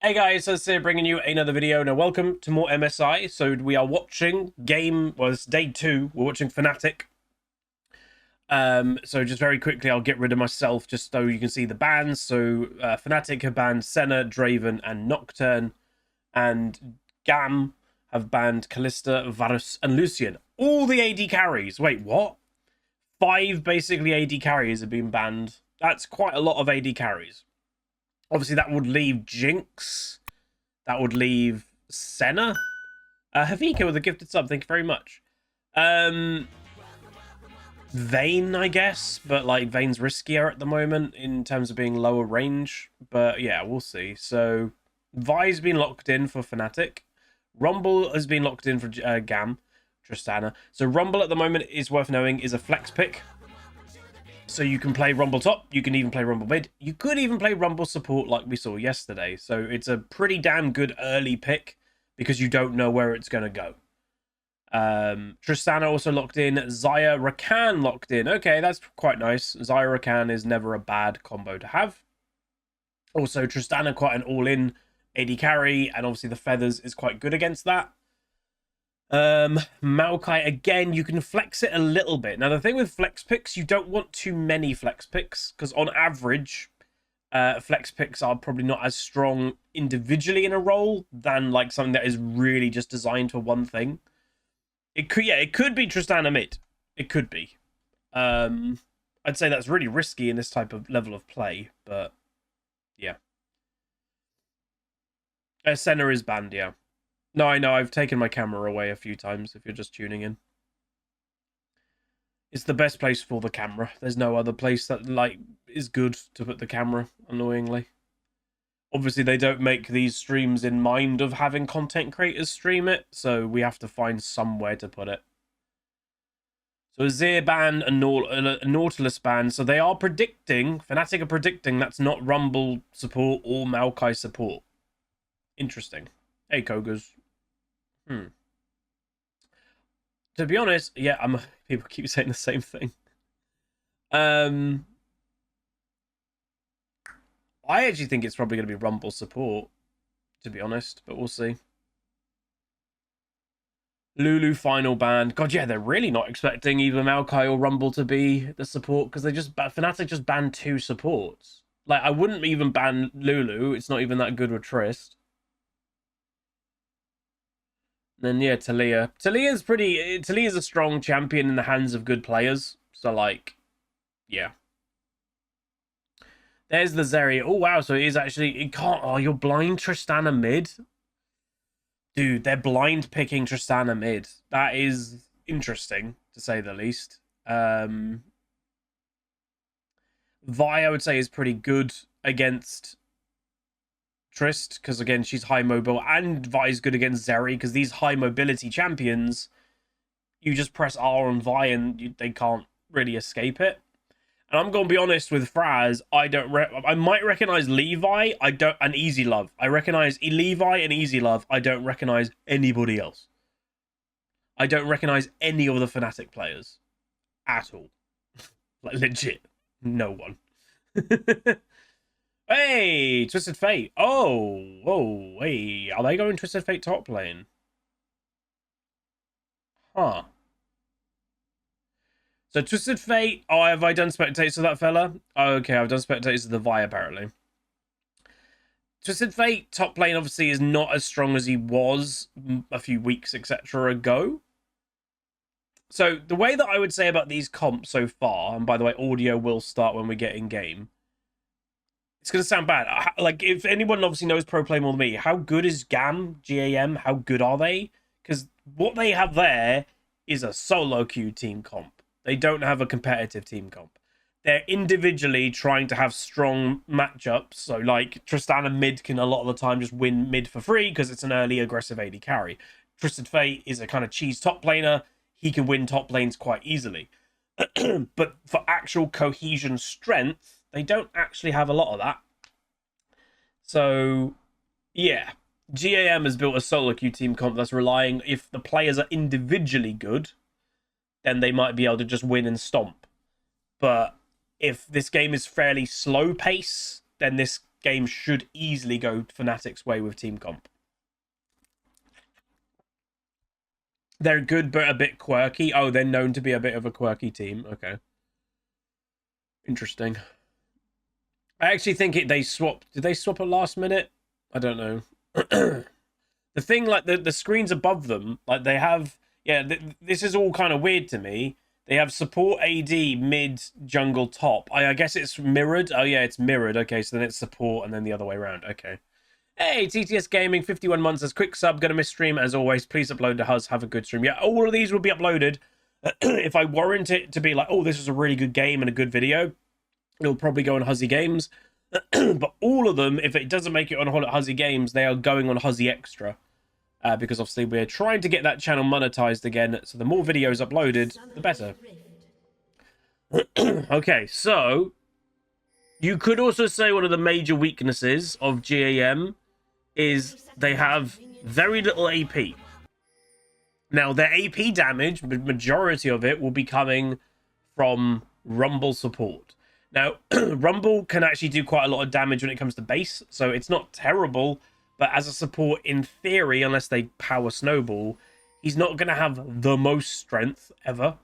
Hey guys, so today bringing you another video. Now, welcome to more MSI. So we are watching it's day 2. We're watching Fnatic. So just very quickly, I'll get rid of myself just so you can see the bans. So Fnatic have banned Senna, Draven, and Nocturne, and Gam have banned Kalista, Varus, and Lucian. All the AD carries. Wait, what? 5 basically AD carries have been banned. That's quite a lot of AD carries. Obviously, that would leave Jinx. That would leave Senna. Havika with a gifted sub. Thank you very much. Vayne, I guess. But, like, Vayne's riskier at the moment in terms of being lower range. But, yeah, we'll see. So, Vi's been locked in for Fnatic. Rumble has been locked in for Gam. Tristana. So, Rumble at the moment, is worth knowing, is a flex pick. So you can play Rumble top, you can even play Rumble mid, you could even play Rumble support like we saw yesterday. So it's a pretty damn good early pick because you don't know where it's going to go. Tristana also locked in, Xayah Rakan locked in. Okay, that's quite nice. Xayah Rakan is never a bad combo to have. Also, Tristana quite an all-in AD carry, and obviously the feathers is quite good against that. Maokai, again, you can flex it a little bit. Now, the thing with flex picks, you don't want too many flex picks, because on average, flex picks are probably not as strong individually in a role than like something that is really just designed for one thing. It could be Tristana mid. It could be. I'd say that's really risky in this type of level of play, but yeah. Senna is banned, yeah. No, I know. I've taken my camera away a few times if you're just tuning in. It's the best place for the camera. There's no other place that, like, is good to put the camera, annoyingly. Obviously, they don't make these streams in mind of having content creators stream it, so we have to find somewhere to put it. So Azir ban, a Nautilus ban. So they are predicting, Fnatic are predicting that's not Rumble support or Maokai support. Interesting. Hey, Kogas. To be honest, yeah, people keep saying the same thing. I actually think it's probably going to be Rumble support, to be honest, but we'll see. Lulu final ban. God, yeah, they're really not expecting either Maokai or Rumble to be the support because Fnatic just banned 2 supports. Like, I wouldn't even ban Lulu. It's not even that good with Trist. Then yeah, Talia. Talia's a strong champion in the hands of good players. So like, yeah. There's the Zeri. Oh wow, so it is actually it can't you're blind Tristana mid? Dude, they're blind picking Tristana mid. That is interesting, to say the least. Vi, I would say, is pretty good against Trist, because again, she's high mobile, and Vi's good against Zeri, because these high mobility champions, you just press R on Vi and they can't really escape it. And I'm gonna be honest with Fraz, I might recognize Levi, and Easy Love. I recognize Levi and Easy Love. I don't recognize anybody else. I don't recognize any of the Fnatic players at all. Like legit, no one. Hey, Twisted Fate. Oh, whoa, hey. Are they going Twisted Fate top lane? Huh. So, Twisted Fate. Oh, have I done spectators of that fella? Oh, okay, I've done spectators of the Vi, apparently. Twisted Fate, top lane, obviously, is not as strong as he was a few weeks, etc. ago. So, the way that I would say about these comps so far, and by the way, audio will start when we get in-game. It's going to sound bad. Like, if anyone obviously knows pro play more than me, how good is GAM? How good are they? Because what they have there is a solo queue team comp. They don't have a competitive team comp. They're individually trying to have strong matchups. So, like, Tristana mid can a lot of the time just win mid for free because it's an early aggressive AD carry. Twisted Fate is a kind of cheese top laner. He can win top lanes quite easily. But for actual cohesion strength, they don't actually have a lot of that. So, yeah. GAM has built a solo queue team comp that's relying, if the players are individually good, then they might be able to just win and stomp. But if this game is fairly slow pace, then this game should easily go Fnatic's way with team comp. They're good, but a bit quirky. Oh, they're known to be a bit of a quirky team. Okay. Interesting. I actually think they swapped. Did they swap at last minute? I don't know. The thing, like, the screens above them, like, they have... Yeah, this is all kind of weird to me. They have support, AD, mid, jungle, top. I guess it's mirrored. Oh, yeah, it's mirrored. Okay, so then it's support and then the other way around. Okay. Hey, TTS Gaming, 51 months as quick sub. Gonna miss stream as always. Please upload to Huz. Have a good stream. Yeah, all of these will be uploaded. If I warrant it to be like, oh, this is a really good game and a good video, it'll probably go on Huzzy Games. But all of them, if it doesn't make it on Huzzy Games, they are going on Huzzy Extra. Because obviously we're trying to get that channel monetized again, so the more videos uploaded, the better. Okay, so you could also say one of the major weaknesses of GAM is they have very little AP. Now, their AP damage, the majority of it will be coming from Rumble support. Now, Rumble can actually do quite a lot of damage when it comes to base, so it's not terrible. But as a support, in theory, unless they power Snowball, he's not going to have the most strength ever.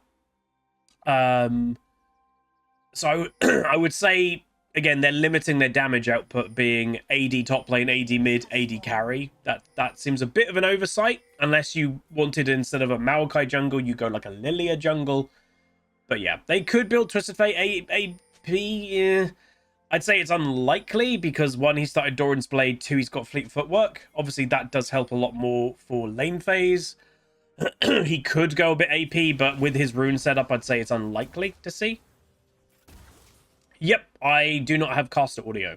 So I would say, again, they're limiting their damage output being AD top lane, AD mid, AD carry. That seems a bit of an oversight, unless you wanted, instead of a Maokai jungle, you go like a Lilia jungle. But yeah, they could build Twisted Fate AP. Yeah. I'd say it's unlikely because, one, he started Doran's Blade, two, he's got Fleet Footwork. Obviously, that does help a lot more for lane phase. He could go a bit AP, but with his rune setup, I'd say it's unlikely to see. Yep, I do not have caster audio.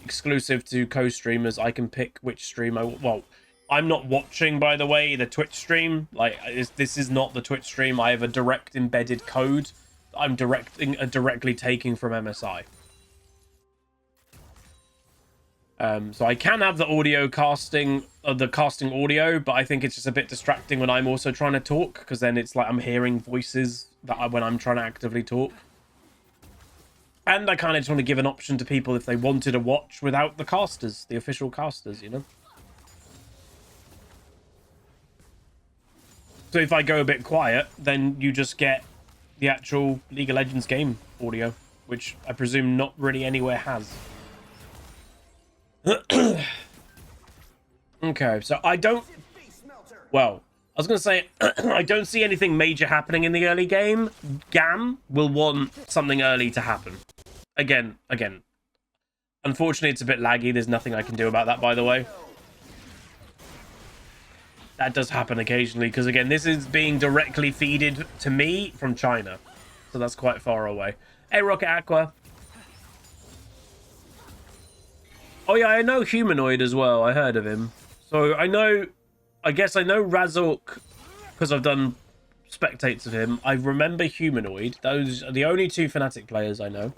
Exclusive to co-streamers, I can pick which stream I... Well, I'm not watching, by the way, the Twitch stream. Like, this is not the Twitch stream. I have a direct embedded code I'm directly taking from MSI. So I can have the audio casting, the casting audio, but I think it's just a bit distracting when I'm also trying to talk, because then it's like I'm hearing voices when I'm trying to actively talk. And I kind of just want to give an option to people if they wanted to watch without the casters, the official casters, you know? So if I go a bit quiet, then you just get the actual League of Legends game audio, which I presume not really anywhere has. Okay, so I don't... Well, I was going to say, I don't see anything major happening in the early game. GAM will want something early to happen. Again. Unfortunately, it's a bit laggy. There's nothing I can do about that, by the way. That does happen occasionally, because, again, this is being directly feeded to me from China. So that's quite far away. Hey, Rocket Aqua. Oh, yeah, I know Humanoid as well. I heard of him. So I guess I know Razork because I've done spectates of him. I remember Humanoid. Those are the only two Fnatic players I know.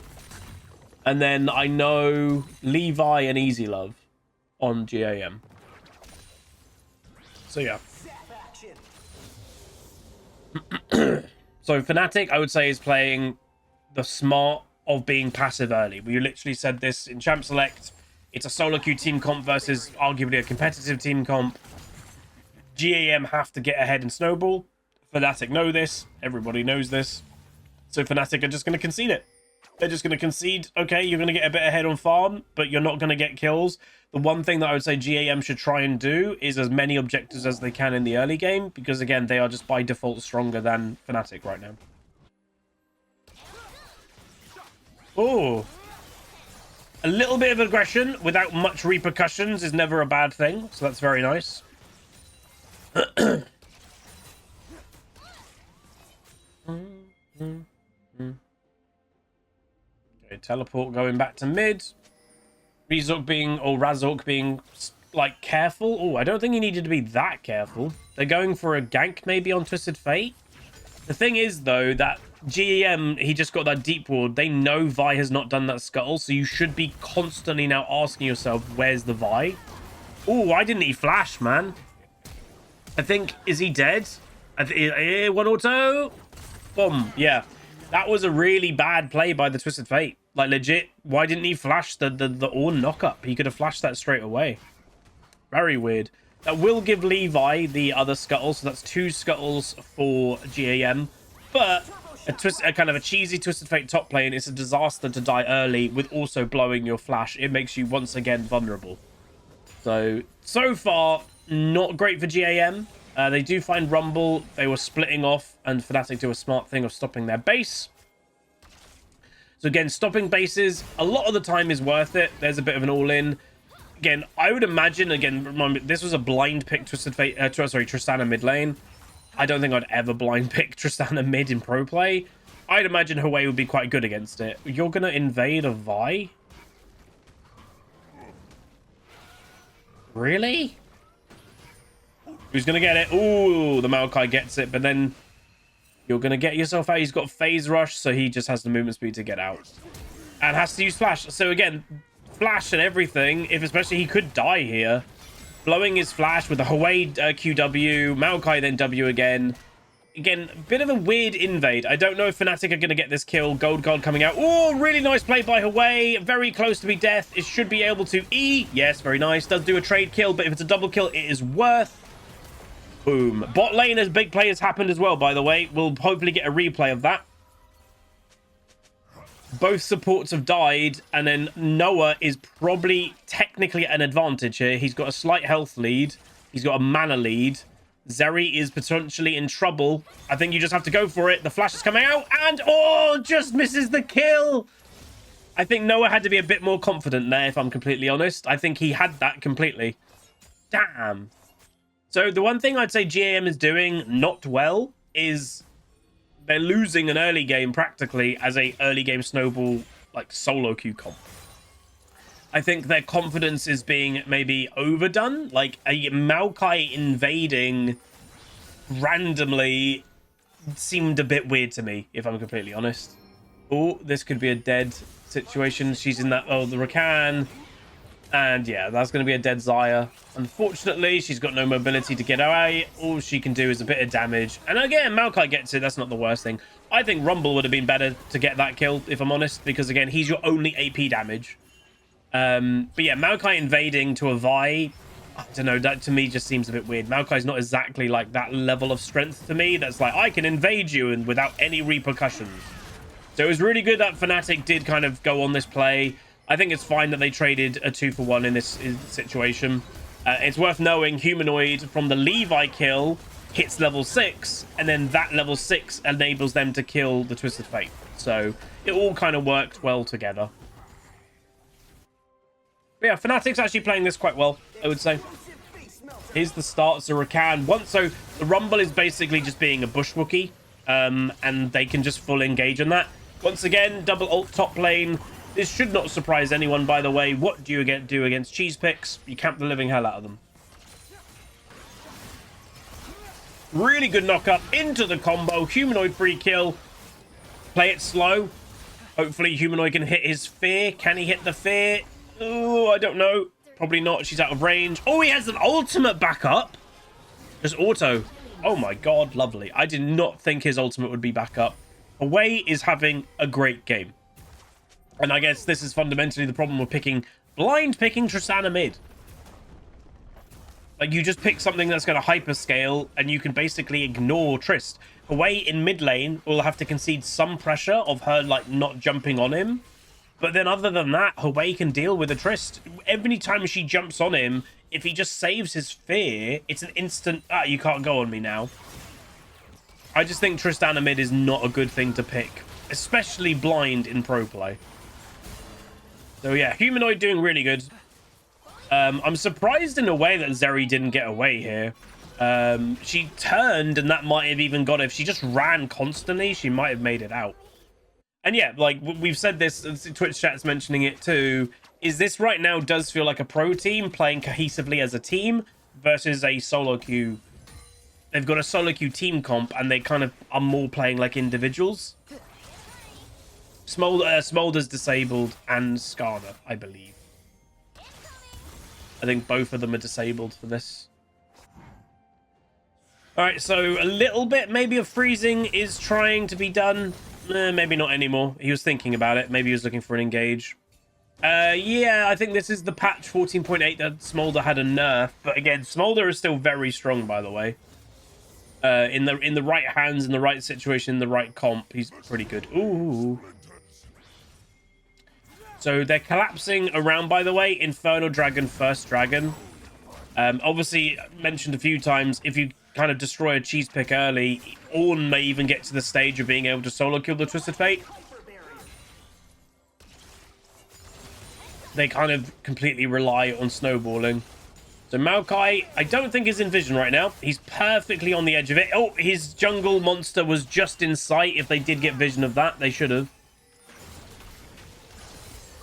And then I know Levi and Easy Love on GAM. So, yeah. So, Fnatic, I would say, is playing the smart of being passive early. We literally said this in Champ Select. It's a solo queue team comp versus arguably a competitive team comp. GAM have to get ahead and snowball. Fnatic know this. Everybody knows this. So Fnatic are just going to concede it. They're just going to concede, okay, you're going to get a bit ahead on farm, but you're not going to get kills. The one thing that I would say GAM should try and do is as many objectives as they can in the early game, because, again, they are just by default stronger than Fnatic right now. Oh. A little bit of aggression without much repercussions is never a bad thing, so that's very nice. Okay, teleport going back to mid. Razork being, like, careful. Oh, I don't think he needed to be that careful. They're going for a gank maybe on Twisted Fate. The thing is, though, that GEM, he just got that deep ward. They know Vi has not done that scuttle, so you should be constantly now asking yourself, where's the Vi? Oh, why didn't he flash, man? I think, is he dead? One auto? Boom, yeah. That was a really bad play by the Twisted Fate. Like, legit, why didn't he flash the Ornn knock-up? He could have flashed that straight away. Very weird. That will give Levi the other scuttle, so that's 2 scuttles for GAM. But a kind of a cheesy Twisted Fate top lane, it's a disaster to die early with also blowing your flash. It makes you once again vulnerable. So far, not great for GAM. They do find Rumble. They were splitting off, and Fnatic do a smart thing of stopping their base. So again, stopping bases, a lot of the time is worth it. There's a bit of an all-in. Again, I would imagine, again, remember, this was a blind pick Twisted Fate, Tristana mid lane. I don't think I'd ever blind pick Tristana mid in pro play. I'd imagine Hwei would be quite good against it. You're going to invade a Vi? Really? Who's going to get it? Ooh, the Maokai gets it, but then you're going to get yourself out. He's got phase rush, so he just has the movement speed to get out. And has to use flash. So again, flash and everything, if especially he could die here. Blowing his flash with the Hwei QW, Maokai then W again. Again, a bit of a weird invade. I don't know if Fnatic are going to get this kill. Gold God coming out. Oh, really nice play by Hwei. Very close to be death. It should be able to E. Yes, very nice. Does do a trade kill, but if it's a double kill, it is worth. Boom. Bot lane as big play has happened as well, by the way. We'll hopefully get a replay of that. Both supports have died, and then Noah is probably technically an advantage here. He's got a slight health lead. He's got a mana lead. Zeri is potentially in trouble. I think you just have to go for it. The flash is coming out, and oh, just misses the kill. I think Noah had to be a bit more confident there, if I'm completely honest. I think he had that completely. Damn. So the one thing I'd say GAM is doing not well is they're losing an early game practically as a early game snowball like solo queue comp. I think their confidence is being maybe overdone. Like a Maokai invading randomly seemed a bit weird to me, if I'm completely honest. Oh, this could be a dead situation. She's in that, oh, the Rakan. And yeah, that's going to be a dead Xayah. Unfortunately, she's got no mobility to get away. All she can do is a bit of damage. And again, Maokai gets it. That's not the worst thing. I think Rumble would have been better to get that kill, if I'm honest. Because again, he's your only AP damage. But yeah, Maokai invading to a Vi, I don't know, that to me just seems a bit weird. Maokai's not exactly like that level of strength to me. That's like, I can invade you and without any repercussions. So it was really good that Fnatic did kind of go on this play. I think it's fine that they traded a 2-for-1 in this situation. It's worth knowing Humanoid from the Levi kill hits level 6, and then that level 6 enables them to kill the Twisted Fate. So it all kind of worked well together. But yeah, Fnatic's actually playing this quite well, I would say. Here's the start, so Rakan. So the Rumble is basically just being a bush Wookiee, and they can just full engage on that. Once again, double ult top lane. This should not surprise anyone, by the way. What do you do against cheese picks? You camp the living hell out of them. Really good knock-up into the combo. Humanoid free kill. Play it slow. Hopefully Humanoid can hit his fear. Can he hit the fear? Oh, I don't know. Probably not. She's out of range. Oh, he has an ultimate backup. Just auto. Oh my god, lovely. I did not think his ultimate would be back up. Hwei is having a great game. And I guess this is fundamentally the problem with blind picking Tristana mid. Like, you just pick something that's going to hyperscale, and you can basically ignore Trist. Hwei in mid lane will have to concede some pressure of her, like, not jumping on him. But then other than that, Hwei can deal with a Trist. Every time she jumps on him, if he just saves his fear, it's an instant, you can't go on me now. I just think Tristana mid is not a good thing to pick, especially blind in pro play. So yeah, Humanoid doing really good. I'm surprised in a way that Zeri didn't get away here. She turned, and that might have even got, if she just ran constantly, she might have made it out. And yeah, like we've said this, Twitch chat's mentioning it too, is this right now does feel like a pro team playing cohesively as a team versus a solo queue. They've got a solo queue team comp, and they kind of are more playing like individuals. Smolder's disabled, and Skarner, I believe. I think both of them are disabled for this. Alright, so a little bit maybe of freezing is trying to be done. Maybe not anymore. He was thinking about it. Maybe he was looking for an engage. Yeah, I think this is the patch 14.8 that Smolder had a nerf. But again, Smolder is still very strong, by the way. In the right hands, in the right situation, in the right comp, he's pretty good. Ooh. So they're collapsing around, by the way. Infernal Dragon, first dragon. Obviously, mentioned a few times, if you kind of destroy a cheese pick early, Ornn may even get to the stage of being able to solo kill the Twisted Fate. They kind of completely rely on snowballing. So Maokai, I don't think is in vision right now. He's perfectly on the edge of it. Oh, his jungle monster was just in sight. If they did get vision of that, they should have.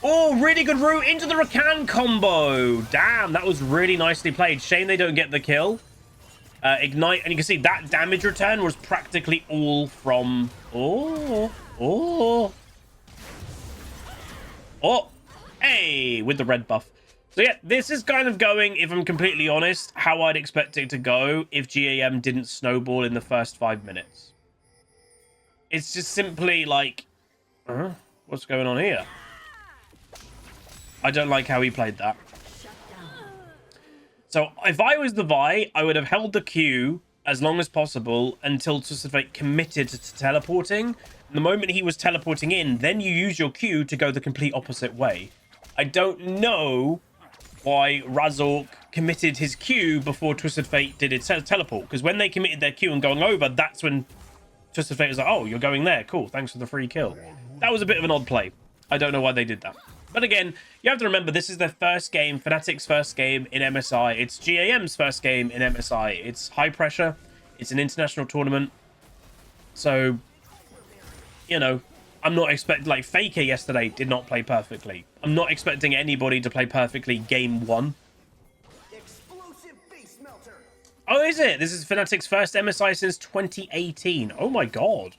Oh, really good route into the Rakan combo. Damn, that was really nicely played. Shame they don't get the kill. Ignite, and you can see that damage return was practically all from... Oh, hey, with the red buff. So yeah, this is kind of going, if I'm completely honest, how I'd expect it to go if GAM didn't snowball in the first 5 minutes. It's just simply like, what's going on here? I don't like how he played that. So if I was the Vi, I would have held the Q as long as possible until Twisted Fate committed to teleporting. And the moment he was teleporting in, then you use your Q to go the complete opposite way. I don't know why Razork committed his Q before Twisted Fate did its teleport. Because when they committed their Q and going over, that's when Twisted Fate was like, oh, you're going there. Cool, thanks for the free kill. That was a bit of an odd play. I don't know why they did that. But again, you have to remember, this is their first game, Fnatic's first game in MSI. It's GAM's first game in MSI. It's high pressure. It's an international tournament. So, you know, I'm not expecting... Like, Faker yesterday did not play perfectly. I'm not expecting anybody to play perfectly game 1. Oh, is it? This is Fnatic's first MSI since 2018. Oh my god.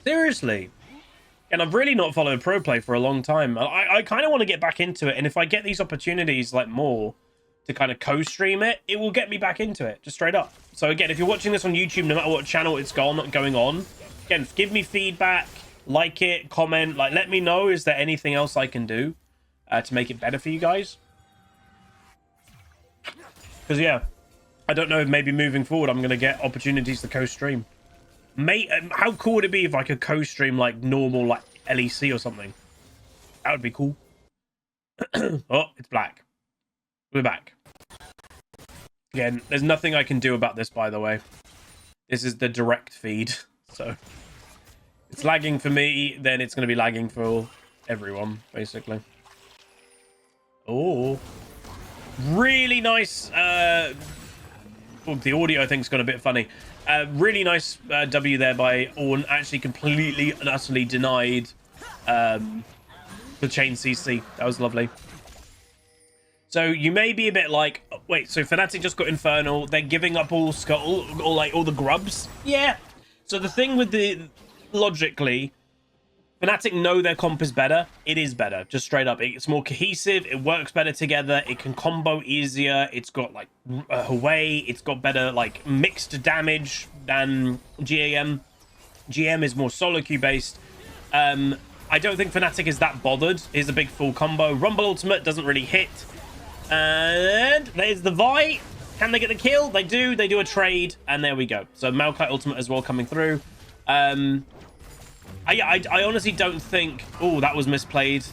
Seriously. And I've really not followed pro play for a long time. I kind of want to get back into it. And if I get these opportunities, like, more to kind of co-stream it, it will get me back into it, just straight up. So again, if you're watching this on YouTube, no matter what channel it's going on, again, give me feedback, like it, comment, like, let me know, is there anything else I can do to make it better for you guys? Because, yeah, I don't know if maybe moving forward I'm going to get opportunities to co-stream. Mate, how cool would it be if I could co-stream like normal, like LEC or something? That would be cool. Oh, it's black. We're back. Again, there's nothing I can do about this, by the way. This is the direct feed, so it's lagging for me, then it's going to be lagging for everyone, basically. Oh, really nice. The audio, I think, has gone a bit funny. Really nice W there by Ornn. Actually completely and utterly denied the chain CC. That was lovely. So you may be a bit like, oh, wait, so Fnatic just got Infernal. They're giving up all Scuttle, or like all the grubs? Yeah. So the thing with the... Logically, Fnatic know their comp is better. It is better, just straight up. It's more cohesive. It works better together. It can combo easier. It's got, like, Hwei. It's got better, like, mixed damage than GAM. GM is more solo queue based. I don't think Fnatic is that bothered. Here's a big full combo. Rumble Ultimate doesn't really hit. And there's the Vi. Can they get the kill? They do. They do a trade. And there we go. So Maokai Ultimate as well coming through. I honestly don't think... Oh, that was misplayed.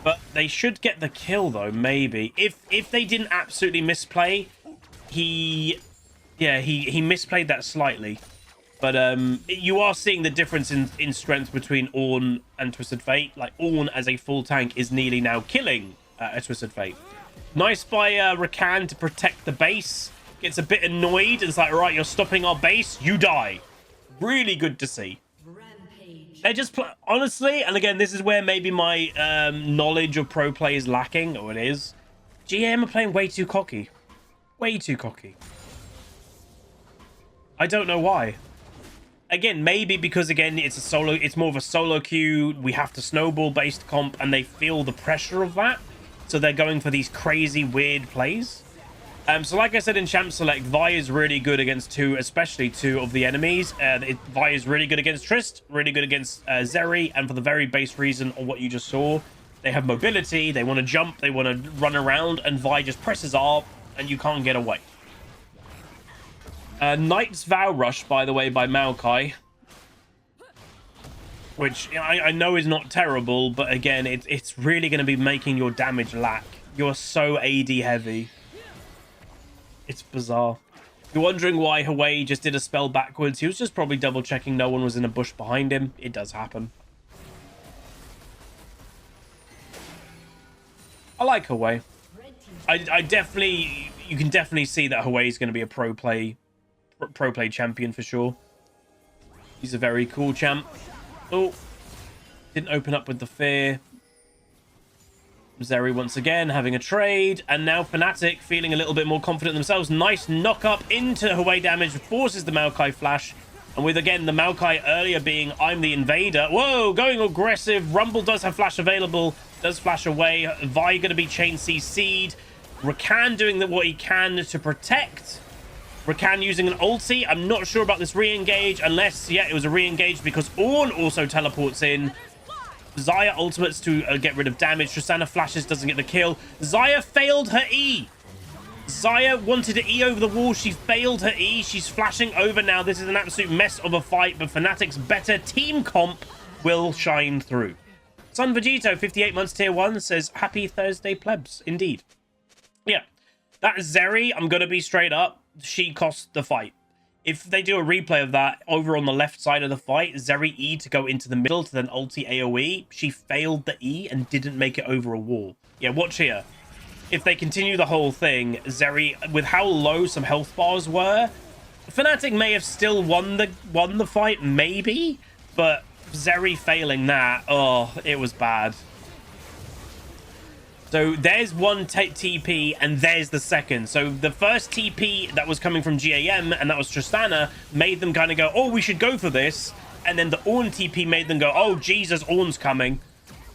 But they should get the kill, though, maybe. If they didn't absolutely misplay, he misplayed that slightly. But you are seeing the difference in strength between Ornn and Twisted Fate. Like, Ornn as a full tank is nearly now killing a Twisted Fate. Nice by Rakan to protect the base. Gets a bit annoyed. It's like, right, you're stopping our base. You die. Really good to see. They're just... Honestly, and again, this is where maybe my knowledge of pro play is lacking. Or it is. GM are playing way too cocky. Way too cocky. I don't know why. Again, maybe because, again, it's more of a solo queue. We have to snowball based comp, and they feel the pressure of that. So they're going for these crazy, weird plays. So like I said in Champ Select, Vi is really good against especially two of the enemies. Vi is really good against Trist, really good against Zeri, and for the very base reason of what you just saw, they have mobility, they want to jump, they want to run around, and Vi just presses R, and you can't get away. Knight's Vow Rush, by the way, by Maokai, which I know is not terrible, but again, it's really going to be making your damage lack. You're so AD heavy. It's bizarre. You're wondering why Hwei just did a spell backwards. He was just probably double checking no one was in a bush behind him. It does happen. I like Hwei. I definitely, you can definitely see that Hwei is going to be a pro play champion for sure. He's a very cool champ. Oh, didn't open up with the fear. Zeri once again having a trade, and now Fnatic feeling a little bit more confident themselves. Nice knock up into Hwei damage, forces the Maokai flash, and with again the Maokai earlier being I'm the invader. Whoa, going aggressive. Rumble does have flash available, does flash away. Vi going to be chain CC'd. Rakan doing what he can to protect. Rakan using an ulti. I'm not sure about this re-engage, unless, yeah, it was a re-engage because Ornn also teleports in. Xayah ultimates to get rid of damage. Tristana flashes, doesn't get the kill. Xayah failed her E. Xayah wanted to E over the wall. She failed her E. She's flashing over now. This is an absolute mess of a fight, but Fnatic's better team comp will shine through. Son Vegito, 58 months tier 1, says, happy Thursday, plebs. Indeed. Yeah, that Zeri, I'm going to be straight up. She cost the fight. If they do a replay of that over on the left side of the fight, Zeri E to go into the middle to then ulti AoE, she failed the E and didn't make it over a wall. Yeah, watch here. If they continue the whole thing, Zeri, with how low some health bars were, Fnatic may have still won the fight, maybe, but Zeri failing that, oh, it was bad. So there's one TP and there's the second. So the first TP that was coming from GAM, and that was Tristana, made them kind of go, oh, we should go for this. And then the Ornn TP made them go, oh, Jesus, Ornn's coming.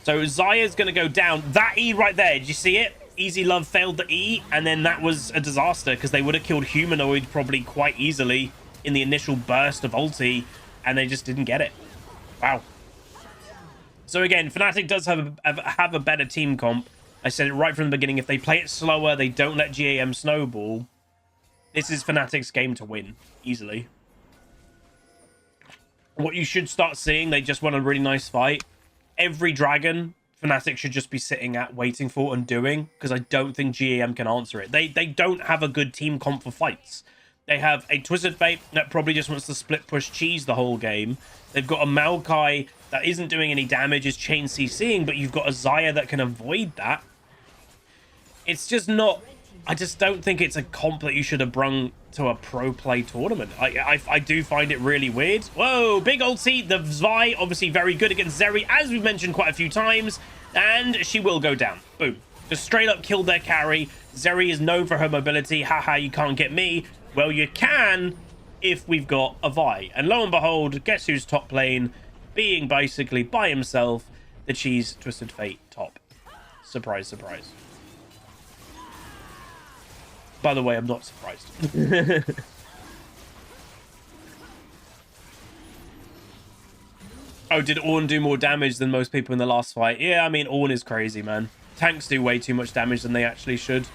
So Xayah's going to go down. That E right there, did you see it? Easy Love failed the E, and then that was a disaster because they would have killed Humanoid probably quite easily in the initial burst of ulti, and they just didn't get it. Wow. So again, Fnatic does have a better team comp. I said it right from the beginning. If they play it slower, they don't let GAM snowball, this is Fnatic's game to win, easily. What you should start seeing, they just won a really nice fight. Every dragon, Fnatic should just be sitting at, waiting for and doing, because I don't think GAM can answer it. They don't have a good team comp for fights. They have a Twisted Fate that probably just wants to split push cheese the whole game. They've got a Maokai that isn't doing any damage, is chain CCing, but you've got a Xayah that can avoid that. It's just not... I just don't think it's a comp that you should have brung to a pro play tournament. I do find it really weird. Whoa, big ulti. The Vi, obviously very good against Zeri, as we've mentioned quite a few times. And she will go down. Boom. Just straight up killed their carry. Zeri is known for her mobility. Haha, you can't get me. Well, you can if we've got a Vi. And lo and behold, guess who's top lane? Being basically by himself, the Cheese Twisted Fate top. Surprise, surprise. By the way, I'm not surprised. Oh, did Ornn do more damage than most people in the last fight? Yeah, I mean, Ornn is crazy, man. Tanks do way too much damage than they actually should.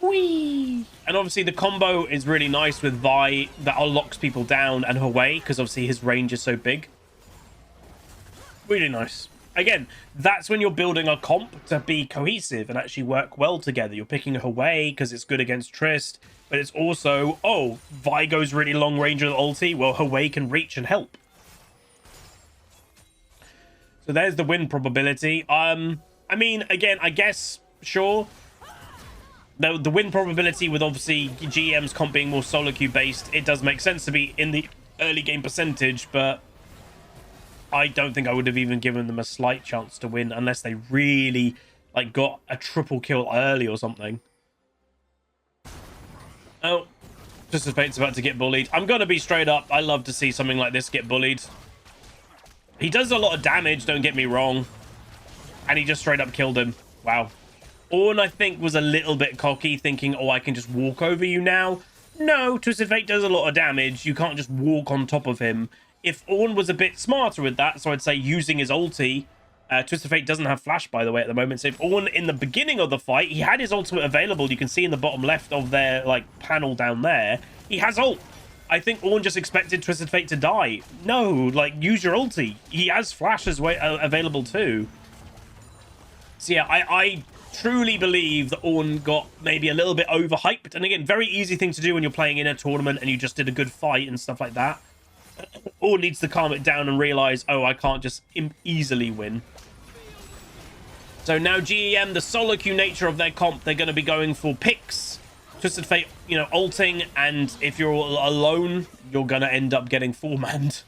Whee! And obviously the combo is really nice with Vi that locks people down, and Hwei, because obviously his range is so big. Really nice. Again, that's when you're building a comp to be cohesive and actually work well together. You're picking a Hwei because it's good against Trist, but it's also, oh, Vi goes really long range with ulti. Well, Hwei can reach and help. So there's the win probability. I mean, again, I guess, sure. The win probability with obviously GM's comp being more Soloq based, it does make sense to be in the early game percentage, but I don't think I would have even given them a slight chance to win unless they really like got a triple kill early or something. Oh, Twisted Fate's about to get bullied. I'm going to be straight up. I love to see something like this get bullied. He does a lot of damage, don't get me wrong. And he just straight up killed him. Wow. Ornn, I think, was a little bit cocky, thinking, oh, I can just walk over you now. No, Twisted Fate does a lot of damage. You can't just walk on top of him. If Ornn was a bit smarter with that, so I'd say using his ulti. Twisted Fate doesn't have flash, by the way, at the moment. So if Ornn, in the beginning of the fight, he had his ultimate available. You can see in the bottom left of their, like, panel down there. He has ult. I think Ornn just expected Twisted Fate to die. No, like, use your ulti. He has flash as available too. So yeah, I truly believe that Ornn got maybe a little bit overhyped. And again, very easy thing to do when you're playing in a tournament and you just did a good fight and stuff like that. Ornn needs to calm it down and realize, oh, I can't just easily win. So now GEM, the solo queue nature of their comp, they're going to be going for picks. Twisted Fate, you know, ulting, and if you're alone, you're going to end up getting four-manned.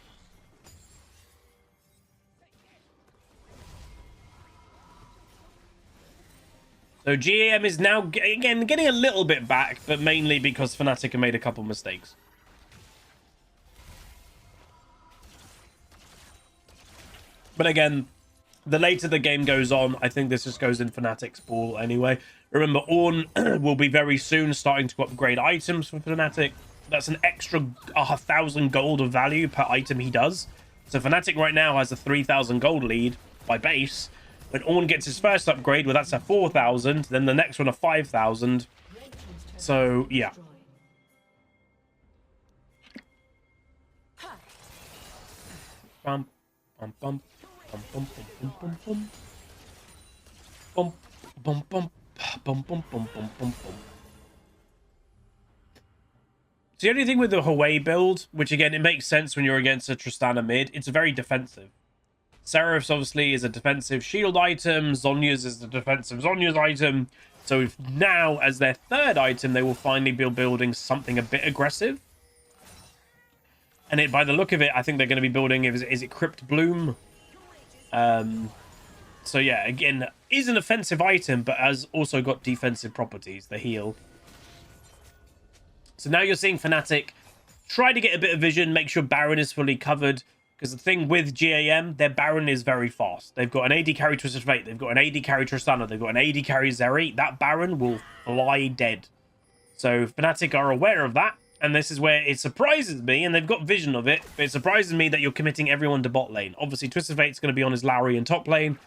So GAM is now, again, getting a little bit back, but mainly because Fnatic have made a couple mistakes. But again, the later the game goes on, I think this just goes in Fnatic's ball anyway. Remember, Ornn will be very soon starting to upgrade items for Fnatic. That's an extra 1,000 gold of value per item he does. So Fnatic right now has a 3,000 gold lead by base. When Ornn gets his first upgrade, well, that's a 4,000. Then the next one a 5,000. So, yeah. Bum, bum, bum. Bum, bum, bum, bum, bum, bum. Bum, bum, bum, bum, bum, bum, bum, bum. The only thing with the Hwei build, which again, it makes sense when you're against a Tristana mid, it's very defensive. Seraph's obviously is a defensive shield item. Zhonya's is the defensive Zhonya's item. So if now, as their third item, they will finally be building something a bit aggressive. And it, by the look of it, I think they're going to be building, is it Crypt Bloom? So yeah, again, is an offensive item, but has also got defensive properties, the heal. So now you're seeing Fnatic try to get a bit of vision, make sure Baron is fully covered. Because the thing with GAM, their Baron is very fast. They've got an AD carry Twisted Fate, they've got an AD carry Tristana, they've got an AD carry Zeri. That Baron will fly dead. So Fnatic are aware of that. And this is where it surprises me, and they've got vision of it, but it surprises me that you're committing everyone to bot lane. Obviously, Twisted Fate's going to be on his Lowry in top lane.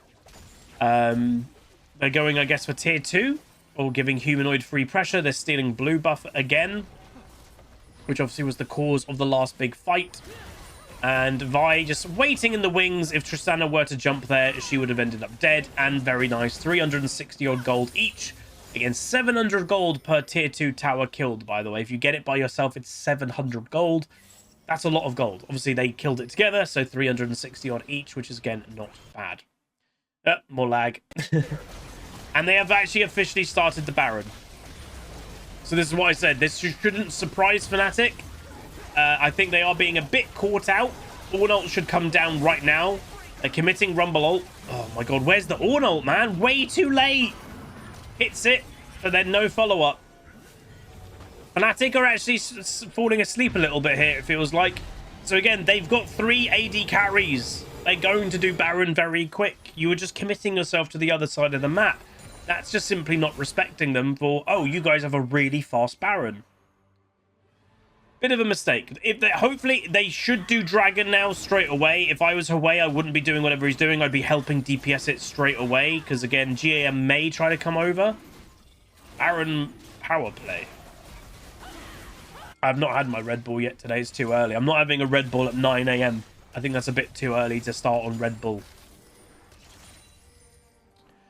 They're going, I guess, for tier 2, or giving humanoid free pressure. They're stealing blue buff again, which obviously was the cause of the last big fight. And Vi just waiting in the wings. If Tristana were to jump there, she would have ended up dead. And very nice, 360-odd gold each. Again, 700 gold per tier 2 tower killed, by the way. If you get it by yourself, it's 700 gold. That's a lot of gold. Obviously, they killed it together, so 360 odd each, which is, again, not bad. More lag. And they have actually officially started the Baron. So this is what I said. This shouldn't surprise Fnatic. I think they are being a bit caught out. Ornn ult should come down right now. They're committing Rumble ult. Oh, my God. Where's the Ornn ult, man? Way too late. Hits it, but then no follow-up. Fnatic are actually falling asleep a little bit here, it feels like. So again, they've got 3 AD carries. They're going to do Baron very quick. You were just committing yourself to the other side of the map. That's just simply not respecting them for, oh, you guys have a really fast Baron. Bit of a mistake. Hopefully, they should do Dragon now straight away. If I was Hwei, I wouldn't be doing whatever he's doing. I'd be helping DPS it straight away. Because, again, GAM may try to come over. Baron power play. I've not had my Red Bull yet today. It's too early. I'm not having a Red Bull at 9 AM. I think that's a bit too early to start on Red Bull.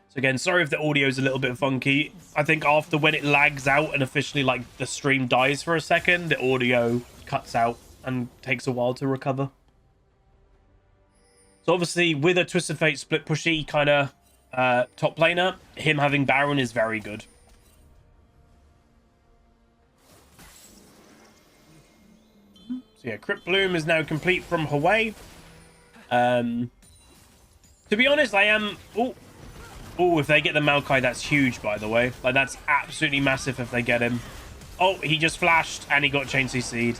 So again, sorry if the audio is a little bit funky. I think after when it lags out and officially like the stream dies for a second, the audio cuts out and takes a while to recover. So obviously with a Twisted Fate split pushy kind of top laner, him having Baron is very good. So yeah, Crypt Bloom is now complete from Hwei. To be honest, I am... Oh, if they get the Maokai, that's huge, by the way. Like, that's absolutely massive if they get him. Oh, he just flashed, and he got Chain CC'd.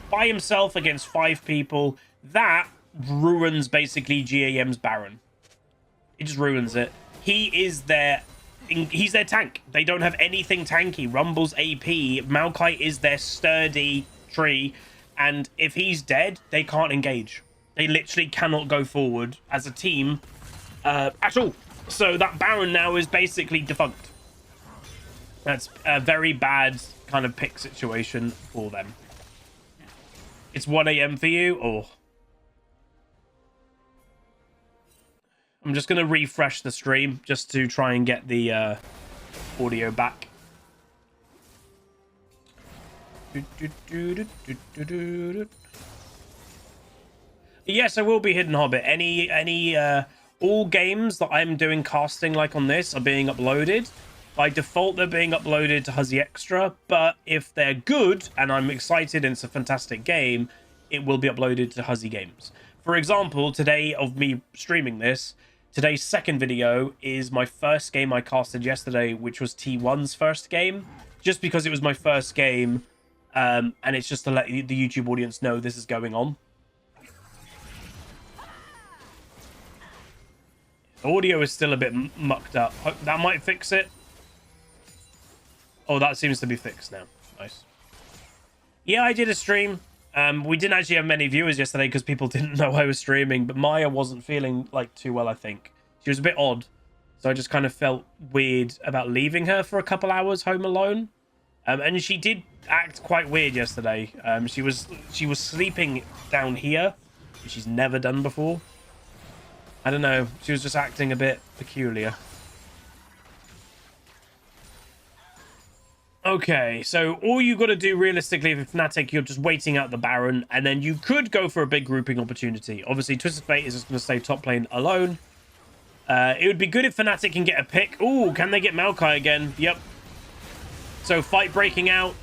By himself against 5 people. That ruins, basically, GAM's Baron. It just ruins it. He is their he's their tank. They don't have anything tanky. Rumble's AP. Maokai is their sturdy tree. And if he's dead, they can't engage. They literally cannot go forward as a team at all. So that Baron now is basically defunct. That's a very bad kind of pick situation for them. It's 1 a.m. for you? Oh. I'm just going to refresh the stream just to try and get the audio back. Yes, I will be Hidden Hobbit. All games that I'm doing casting like on this are being uploaded. By default, they're being uploaded to Huzzy Extra, but if they're good and I'm excited and it's a fantastic game, it will be uploaded to Huzzy Games. For example, today of me streaming this, today's second video is my first game I casted yesterday, which was T1's first game, just because it was my first game, and it's just to let the YouTube audience know this is going on. Audio is still a bit mucked up. That might fix it. Oh, that seems to be fixed now. Nice. Yeah, I did a stream. We didn't actually have many viewers yesterday because people didn't know I was streaming, but Maya wasn't feeling like too well, I think. She was a bit odd. So I just kind of felt weird about leaving her for a couple hours home alone. And she did act quite weird yesterday. She was sleeping down here, which she's never done before. I don't know. She was just acting a bit peculiar. Okay, so all you got to do realistically for Fnatic, you're just waiting out the Baron, and then you could go for a big grouping opportunity. Obviously, Twisted Fate is just going to stay top lane alone. It would be good if Fnatic can get a pick. Ooh, can they get Maokai again? Yep. So fight breaking out.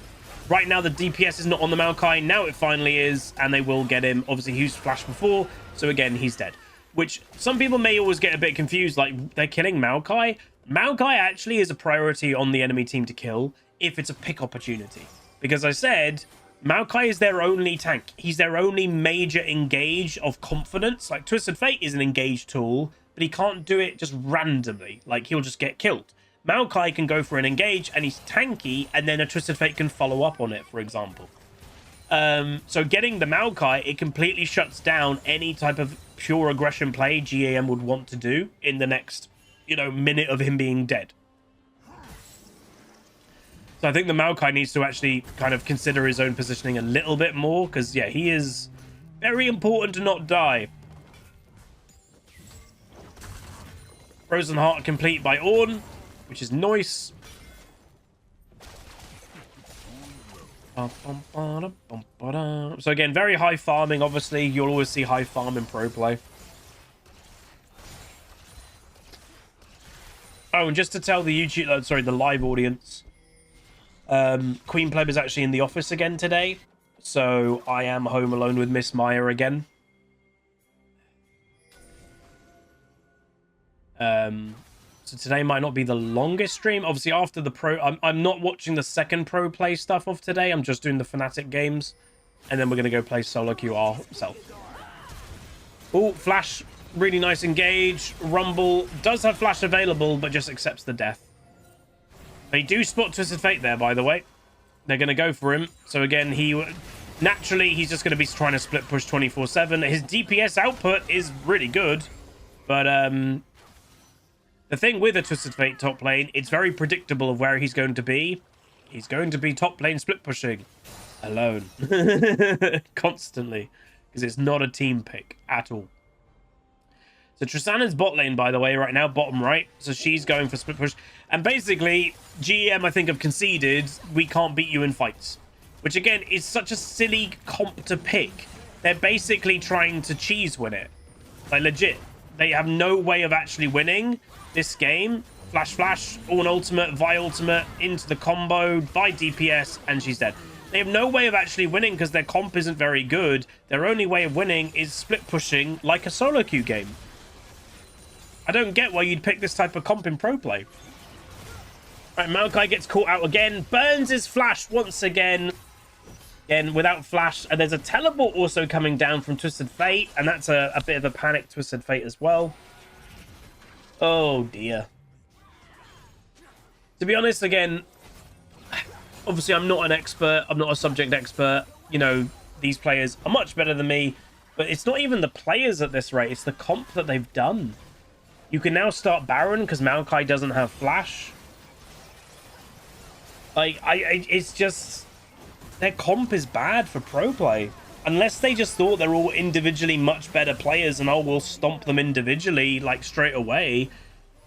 Right now, the DPS is not on the Maokai. Now it finally is, and they will get him. Obviously, he used Flash before, so again, he's dead. Which some people may always get a bit confused, like they're killing Maokai. Maokai actually is a priority on the enemy team to kill if it's a pick opportunity. Because I said, Maokai is their only tank. He's their only major engage of confidence. Like, Twisted Fate is an engage tool, but he can't do it just randomly. Like, he'll just get killed. Maokai can go for an engage, and he's tanky, and then a Twisted Fate can follow up on it, for example. So getting the Maokai, it completely shuts down any type of pure aggression play GAM would want to do in the next, minute of him being dead. So I think the Maokai needs to actually kind of consider his own positioning a little bit more, because, yeah, he is very important to not die. Frozen Heart complete by Ornn, which is nice. So again, very high farming, obviously. You'll always see high farm in pro play. Oh, and just to tell the the live audience, Queen Pleb is actually in the office again today, so I am home alone with Miss Maya again. So today might not be the longest stream. Obviously, after the pro, I'm not watching the second pro play stuff of today. I'm just doing the Fnatic games, and then we're gonna go play Soloq ourselves. Oh, Flash, really nice engage. Rumble does have Flash available, but just accepts the death. They do spot Twisted Fate there, by the way. They're going to go for him. So again, naturally, he's just going to be trying to split push 24/7. His DPS output is really good. But the thing with a Twisted Fate top lane, it's very predictable of where he's going to be. He's going to be top lane split pushing alone. Constantly. Because it's not a team pick at all. So Tristana's bot lane, by the way, right now, bottom right. So she's going for split push. And basically, GM, I think, have conceded we can't beat you in fights. Which, again, is such a silly comp to pick. They're basically trying to cheese win it. Like, legit. They have no way of actually winning this game. Flash, Ornn ultimate, Vi ultimate, into the combo, Vi DPS, and she's dead. They have no way of actually winning because their comp isn't very good. Their only way of winning is split pushing like a solo queue game. I don't get why you'd pick this type of comp in pro play. Right, Maokai gets caught out again. Burns his Flash once again. Again, without Flash. And there's a teleport also coming down from Twisted Fate. And that's a bit of a panic Twisted Fate as well. Oh, dear. To be honest, again, obviously I'm not an expert. I'm not a subject expert. You know, these players are much better than me. But it's not even the players at this rate. It's the comp that they've done. You can now start Baron because Maokai doesn't have Flash. Like, it's just... Their comp is bad for pro play. Unless they just thought they're all individually much better players and, oh, we'll stomp them individually, like, straight away.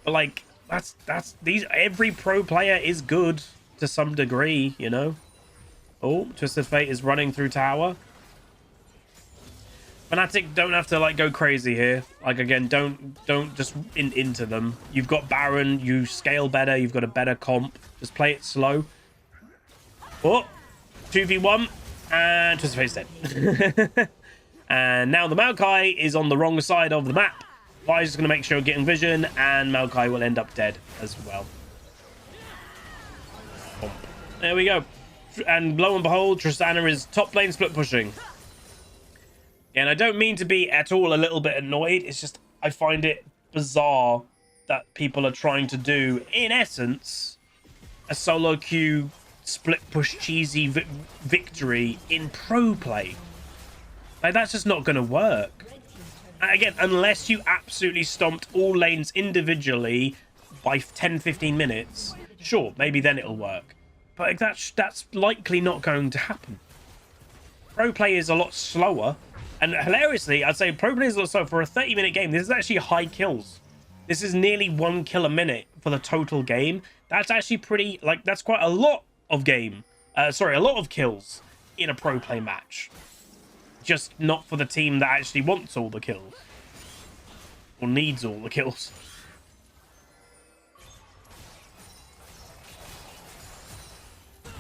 But, like, every pro player is good to some degree, you know? Oh, Twisted Fate is running through tower. Fnatic don't have to, like, go crazy here. Like, again, don't just into them. You've got Baron, you scale better, you've got a better comp. Just play it slow. Oh, 2v1, and Twisted Fate's dead. And now the Maokai is on the wrong side of the map. Vi's just going to make sure getting vision, and Maokai will end up dead as well. There we go. And lo and behold, Tristana is top lane split pushing. And I don't mean to be at all a little bit annoyed. It's just I find it bizarre that people are trying to do, in essence, a solo queue split push cheesy victory in pro play. Like, that's just not going to work. And again, unless you absolutely stomped all lanes individually by 10-15 minutes, sure, maybe then it'll work. But that's likely not going to happen. Pro play is a lot slower. And hilariously, I'd say pro play is a lot slower for a 30-minute game. This is actually high kills. This is nearly 1 kill a minute for the total game. That's actually pretty, like, that's quite a lot of game. Sorry, a lot of kills in a pro play match. Just not for the team that actually wants all the kills. Or needs all the kills.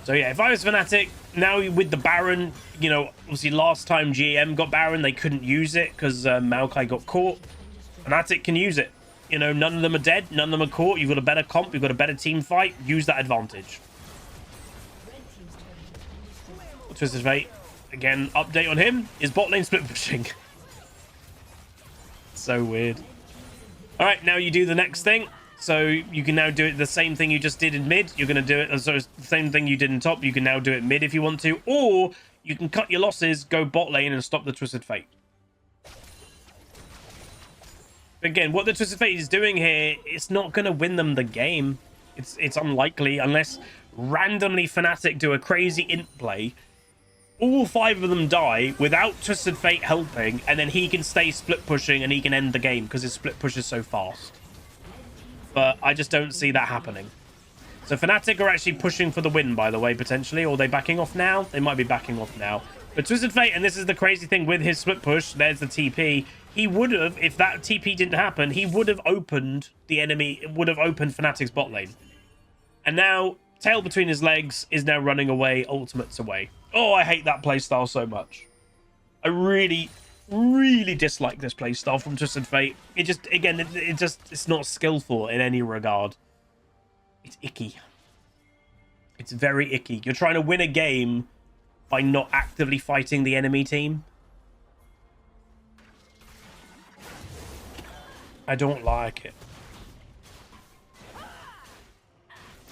So yeah, if I was Fnatic, now with the Baron, you know, obviously last time GM got Baron, they couldn't use it because Maokai got caught. Fnatic can use it. You know, none of them are dead, none of them are caught. You've got a better comp, you've got a better team fight. Use that advantage. Twisted Fate, again, update on him, is bot lane split pushing. So weird. Alright, now you do the next thing. So you can now do it the same thing you just did in mid. You're going to do it, so it's the same thing you did in top. You can now do it mid if you want to. Or you can cut your losses, go bot lane and stop the Twisted Fate. Again, what the Twisted Fate is doing here, it's not going to win them the game. It's unlikely unless randomly Fnatic do a crazy int play. All 5 of them die without Twisted Fate helping, and then he can stay split pushing and he can end the game because his split push is so fast. But I just don't see that happening. So Fnatic are actually pushing for the win, by the way, potentially. Or are they backing off now? They might be backing off now. But Twisted Fate, and this is the crazy thing with his split push, there's the TP. He would have, if that TP didn't happen, he would have opened the enemy, would have opened Fnatic's bot lane. And now, tail between his legs is now running away, ultimates away. Oh, I hate that playstyle so much. I really dislike this playstyle from Twisted Fate. It just, again, it's not skillful in any regard. It's icky. It's very icky. You're trying to win a game by not actively fighting the enemy team. I don't like it.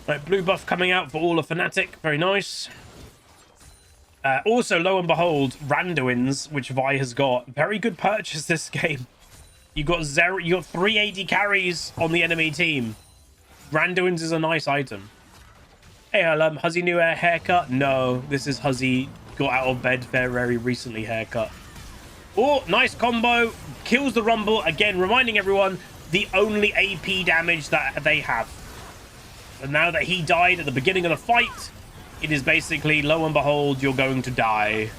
Right, blue buff coming out for all of Fnatic. Very nice. Also, lo and behold, Randuin's, which Vi has got, very good purchase this game. You got 3 AD carries on the enemy team. Randuin's is a nice item. Hey, Huzzy new haircut? No, this is Huzzy got out of bed very recently haircut. Oh, nice combo. Kills the Rumble. Again, reminding everyone, the only AP damage that they have. And now that he died at the beginning of the fight, it is basically, lo and behold, you're going to die.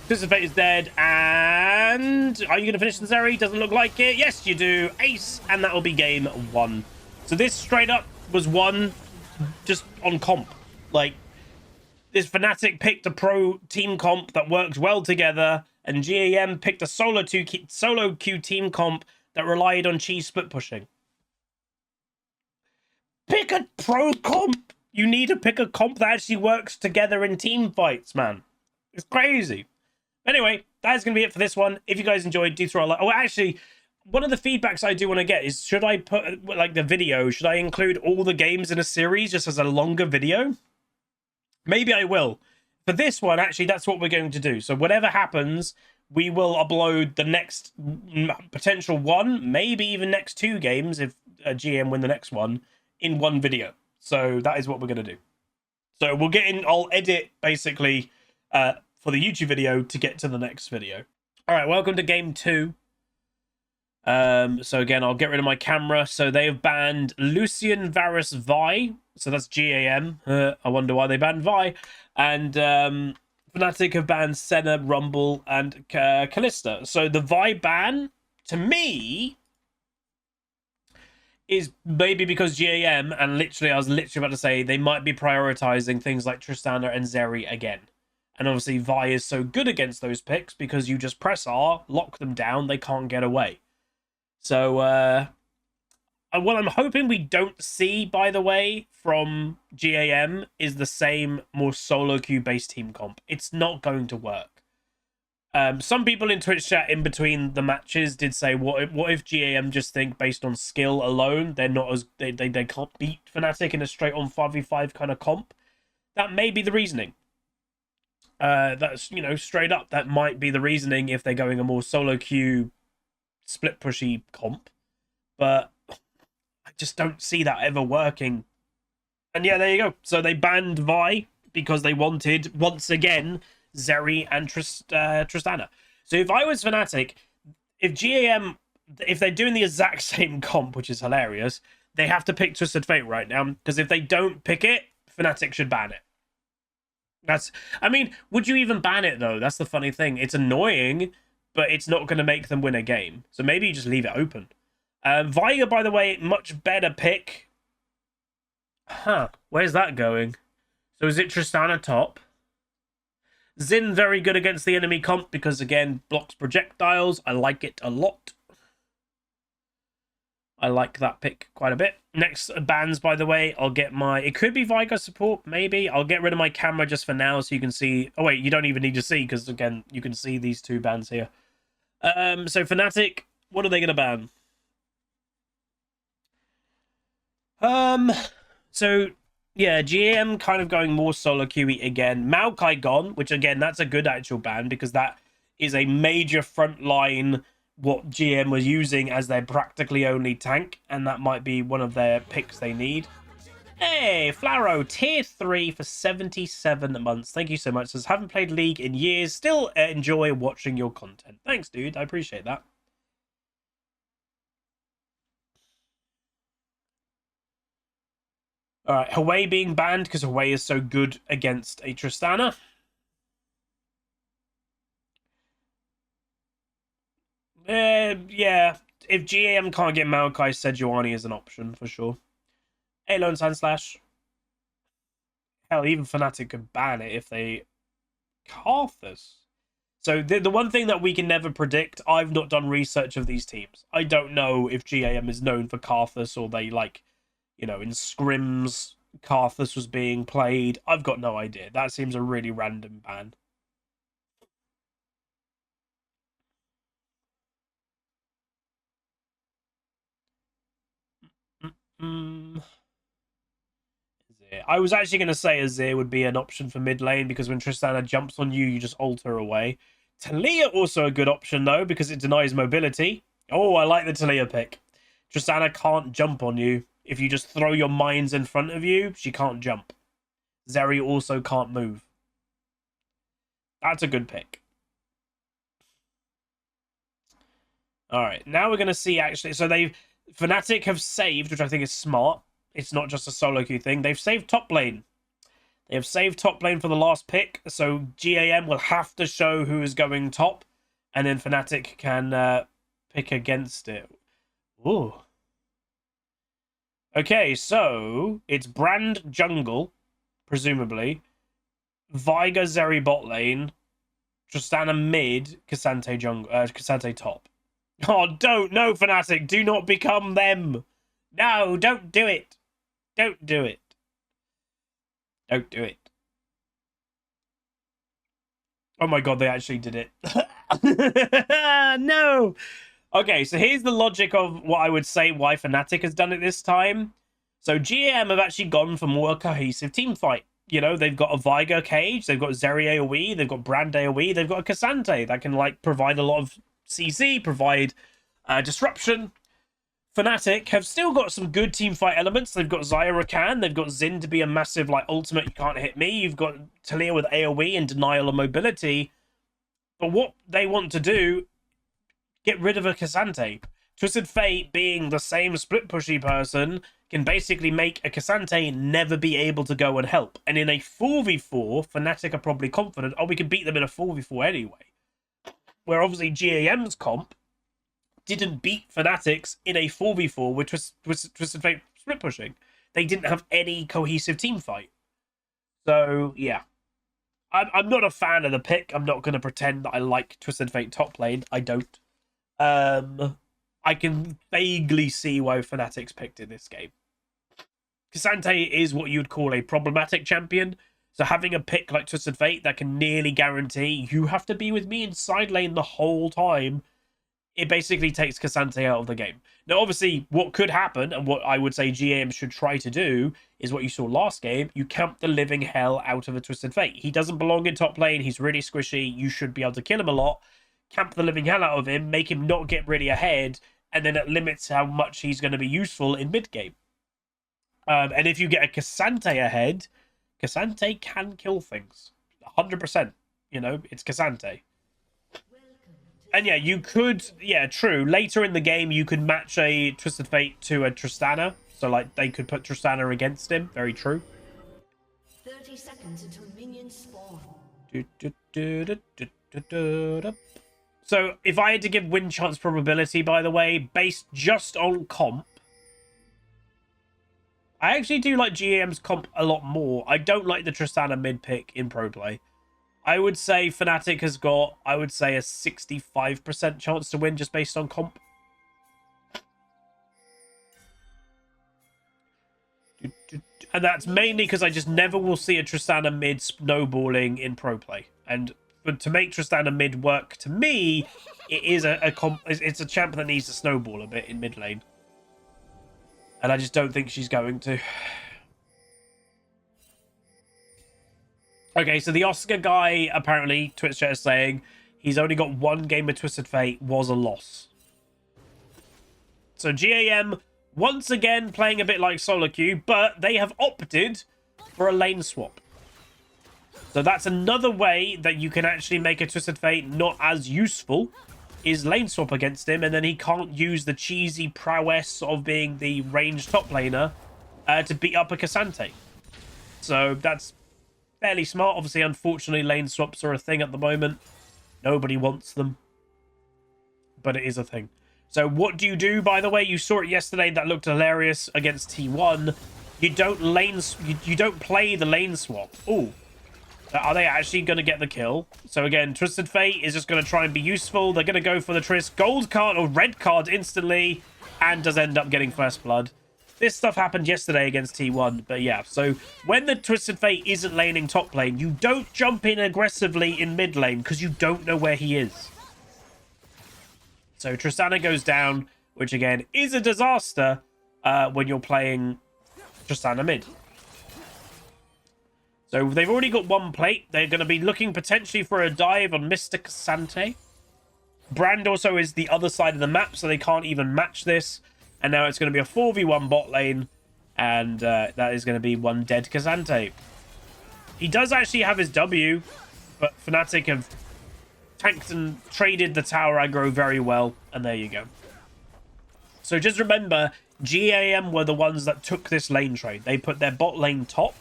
Twisted Fate is dead, and are you going to finish the Zeri? Doesn't look like it. Yes, you do. Ace, and that will be game 1. So this straight up was won just on comp. Like, this Fnatic picked a pro team comp that worked well together, and GAM picked a solo queue team comp that relied on cheese split pushing. Pick a pro comp. You need to pick a comp that actually works together in team fights, man. It's crazy. Anyway, that's going to be it for this one. If you guys enjoyed, do throw a like. Oh, actually, one of the feedbacks I do want to get is, should I put, like, the video, should I include all the games in a series just as a longer video? Maybe I will. For this one, actually, that's what we're going to do. So whatever happens, we will upload the next potential one, maybe even next 2 games if GM win the next one, in one video. So that is what we're going to do. So we'll get in, I'll edit basically for the YouTube video to get to the next video. All right, welcome to game 2. So again, I'll get rid of my camera. So they have banned Lucian, Varus, Vi. So that's GAM. I wonder why they banned Vi. And Fnatic have banned Senna, Rumble, and Kalista. So the Vi ban, to me, is maybe because GAM, and literally, I was literally about to say, they might be prioritizing things like Tristana and Zeri again. And obviously, Vi is so good against those picks because you just press R, lock them down, they can't get away. So, what I'm hoping we don't see, by the way, from GAM is the same, more solo queue-based team comp. It's not going to work. Some people in Twitch chat in between the matches did say, what if GAM just think based on skill alone, they're not as they can't beat Fnatic in a straight-on 5v5 kind of comp? That may be the reasoning. That's, you know, straight up, that might be the reasoning if they're going a more solo queue split pushy comp, but I just don't see that ever working. And yeah, there you go. So they banned Vi because they wanted, once again, Zeri and Tristana. So if I was Fnatic, if GAM, if they're doing the exact same comp, which is hilarious, they have to pick Twisted Fate right now, because if they don't pick it, Fnatic should ban it. That's, I mean, would you even ban it though? That's the funny thing. It's annoying, but it's not going to make them win a game. So maybe you just leave it open. Viger, by the way, much better pick. Huh, where's that going? So is it Tristana top? Xin, very good against the enemy comp because, again, blocks projectiles. I like it a lot. I like that pick quite a bit. Next bans, by the way, I'll get my... It could be Viger support, maybe. I'll get rid of my camera just for now so you can see... Oh, wait, you don't even need to see because, again, you can see these 2 bans here. So Fnatic, what are they going to ban? So, yeah, GM kind of going more solo QE again. Maokai gone, which, again, that's a good actual ban because that is a major front line... what GM was using as their practically only tank, and that might be one of their picks they need. Hey, Flaro, tier 3 for 77 months. Thank you so much. Says, haven't played League in years. Still enjoy watching your content. Thanks, dude. I appreciate that. Alright, Hwei being banned because Hwei is so good against a Tristana. Yeah, if GAM can't get Maokai, Sejuani is an option for sure. Hey, Lone Sandslash. Hell, even Fnatic could ban it if they... Karthus. So the one thing that we can never predict, I've not done research of these teams. I don't know if GAM is known for Karthus or they, like, you know, in scrims, Karthus was being played. I've got no idea. That seems a really random ban. I was actually going to say Azir would be an option for mid lane because when Tristana jumps on you, you just alter away. Talia also a good option though because it denies mobility. Oh, I like the Talia pick. Tristana can't jump on you. If you just throw your mines in front of you, she can't jump. Zeri also can't move. That's a good pick. Alright, now we're going to see actually... So Fnatic have saved, which I think is smart. It's not just a solo queue thing. They've saved top lane. They have saved top lane for the last pick. So GAM will have to show who is going top. And then Fnatic can pick against it. Ooh. Okay, so it's Brand jungle, presumably. Viger Zeri bot lane. Tristana mid, Cassante jungle, Cassante top. Oh, don't. No, Fnatic. Do not become them. No, don't do it. Don't do it. Don't do it. Oh my god, they actually did it. No! Okay, so here's the logic of what I would say why Fnatic has done it this time. So GAM have actually gone for more cohesive team fight. You know, they've got a Viger cage, they've got Zeri AoE, they've got Brand AoE, they've got a Cassante that can like provide a lot of CC, provide disruption. Fnatic have still got some good team fight elements. They've got Xayah Rakan, they've got Xin to be a massive like ultimate, you can't hit me. You've got Talia with AoE and denial of mobility. But what they want to do, get rid of a Cassante. Twisted Fate, being the same split pushy person, can basically make a Cassante never be able to go and help. And in a 4v4, Fnatic are probably confident, oh, we can beat them in a 4v4 anyway. Where obviously GAM's comp didn't beat Fnatics in a 4v4 with Twisted Fate split pushing. They didn't have any cohesive team fight. So, yeah. I'm not a fan of the pick. I'm not going to pretend that I like Twisted Fate top lane. I don't. I can vaguely see why Fnatic's picked in this game. Cassante is what you'd call a problematic champion. So having a pick like Twisted Fate that can nearly guarantee you have to be with me in side lane the whole time, it basically takes Cassante out of the game. Now, obviously, what could happen, and what I would say GM should try to do, is what you saw last game. You camp the living hell out of a Twisted Fate. He doesn't belong in top lane. He's really squishy. You should be able to kill him a lot. Camp the living hell out of him. Make him not get really ahead. And then it limits how much he's going to be useful in mid-game. And if you get a Cassante ahead, Cassante can kill things. 100%. You know, it's Cassante. And yeah, you could, yeah, true. Later in the game, you could match a Twisted Fate to a Tristana. So, like, they could put Tristana against him. Very true. 30 seconds until minions spawn. So, if I had to give win chance probability, by the way, based just on comp, I actually do like GAM's comp a lot more. I don't like the Tristana mid pick in pro play. I would say Fnatic has got, I would say, a 65% chance to win just based on comp. And that's mainly because I just never will see a Tristana mid snowballing in pro play. And to make Tristana mid work, to me, it is it's a champ that needs to snowball a bit in mid lane. And I just don't think she's going to. Okay, so the Oscar guy, apparently, Twitch chat is saying, he's only got one game of Twisted Fate, was a loss. So GAM, once again, playing a bit like Soloq, but they have opted for a lane swap. So that's another way that you can actually make a Twisted Fate not as useful, is lane swap against him, and then he can't use the cheesy prowess of being the ranged top laner to beat up a Cassante. So that's fairly smart. Obviously, unfortunately, lane swaps are a thing at the moment. Nobody wants them. But it is a thing. So what do you do, by the way? You saw it yesterday. That looked hilarious against T1. You don't play the lane swap. Oh. Are they actually going to get the kill? So again, Twisted Fate is just going to try and be useful. They're going to go for the Triss. Gold card or red card instantly. And does end up getting first blood. This stuff happened yesterday against T1, but yeah. So when the Twisted Fate isn't laning top lane, you don't jump in aggressively in mid lane because you don't know where he is. So Tristana goes down, which again is a disaster when you're playing Tristana mid. So they've already got one plate. They're going to be looking potentially for a dive on Mr. Cassante. Brand also is the other side of the map, so they can't even match this. And now it's going to be a 4v1 bot lane. And that is going to be one dead Cassante. He does actually have his W. But Fnatic have tanked and traded the tower aggro very well. And there you go. So just remember, GAM were the ones that took this lane trade. They put their bot lane top.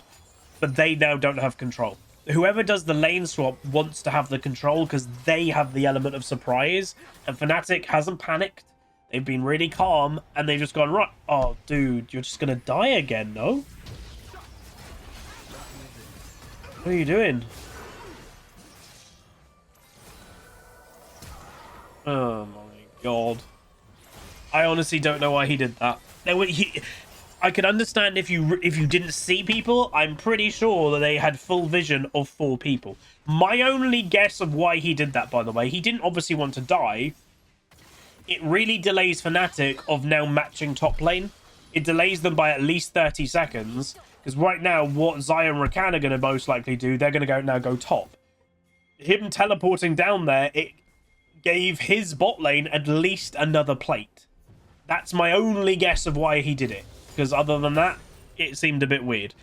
But they now don't have control. Whoever does the lane swap wants to have the control because they have the element of surprise. And Fnatic hasn't panicked. They've been really calm, and they've just gone, right, oh, dude, you're just going to die again, no? What are you doing? Oh, my God. I honestly don't know why he did that. I could understand if you didn't see people. I'm pretty sure that they had full vision of 4 people. My only guess of why he did that, by the way, he didn't obviously want to die. it really delays Fnatic of now matching top lane. It delays them by at least 30 seconds. Because right now, what Xayah and Rakan are going to most likely do, they're going to go top. Him teleporting down there, it gave his bot lane at least another plate. That's my only guess of why he did it. Because other than that, it seemed a bit weird.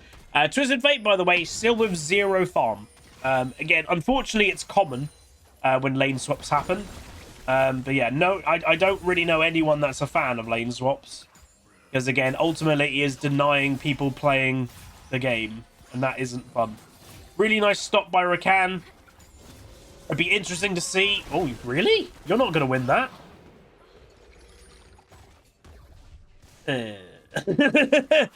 Twisted Fate, by the way, still with 0 farm. Again, unfortunately, it's common when lane swaps happen. But yeah, no, I don't really know anyone that's a fan of lane swaps. Because again, ultimately, it is denying people playing the game. And that isn't fun. Really nice stop by Rakan. It'd be interesting to see... Oh, really? You're not going to win that. This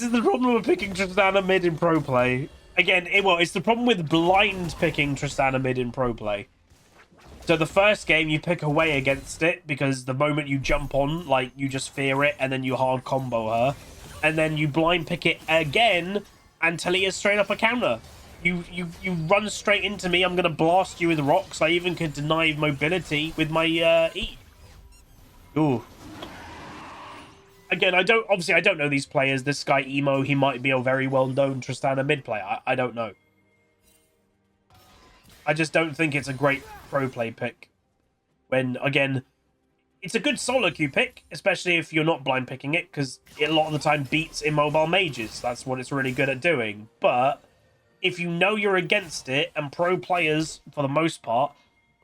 is the problem with picking Tristana mid in pro play. Again, it's the problem with blind picking Tristana mid in pro play. So the first game, you pick away against it because the moment you jump on, like, you just fear it and then you hard combo her. And then you blind pick it again and Talia's straight up a counter. You run straight into me, I'm going to blast you with rocks. I even could deny mobility with my E. Ooh. Again, I don't know these players. This guy, Emo, he might be a very well-known Tristana mid player. I don't know. I just don't think it's a great pro play pick. When, again, it's a good solo queue pick, especially if you're not blind picking it, because it a lot of the time beats immobile mages. That's what it's really good at doing. But if you know you're against it, and pro players, for the most part,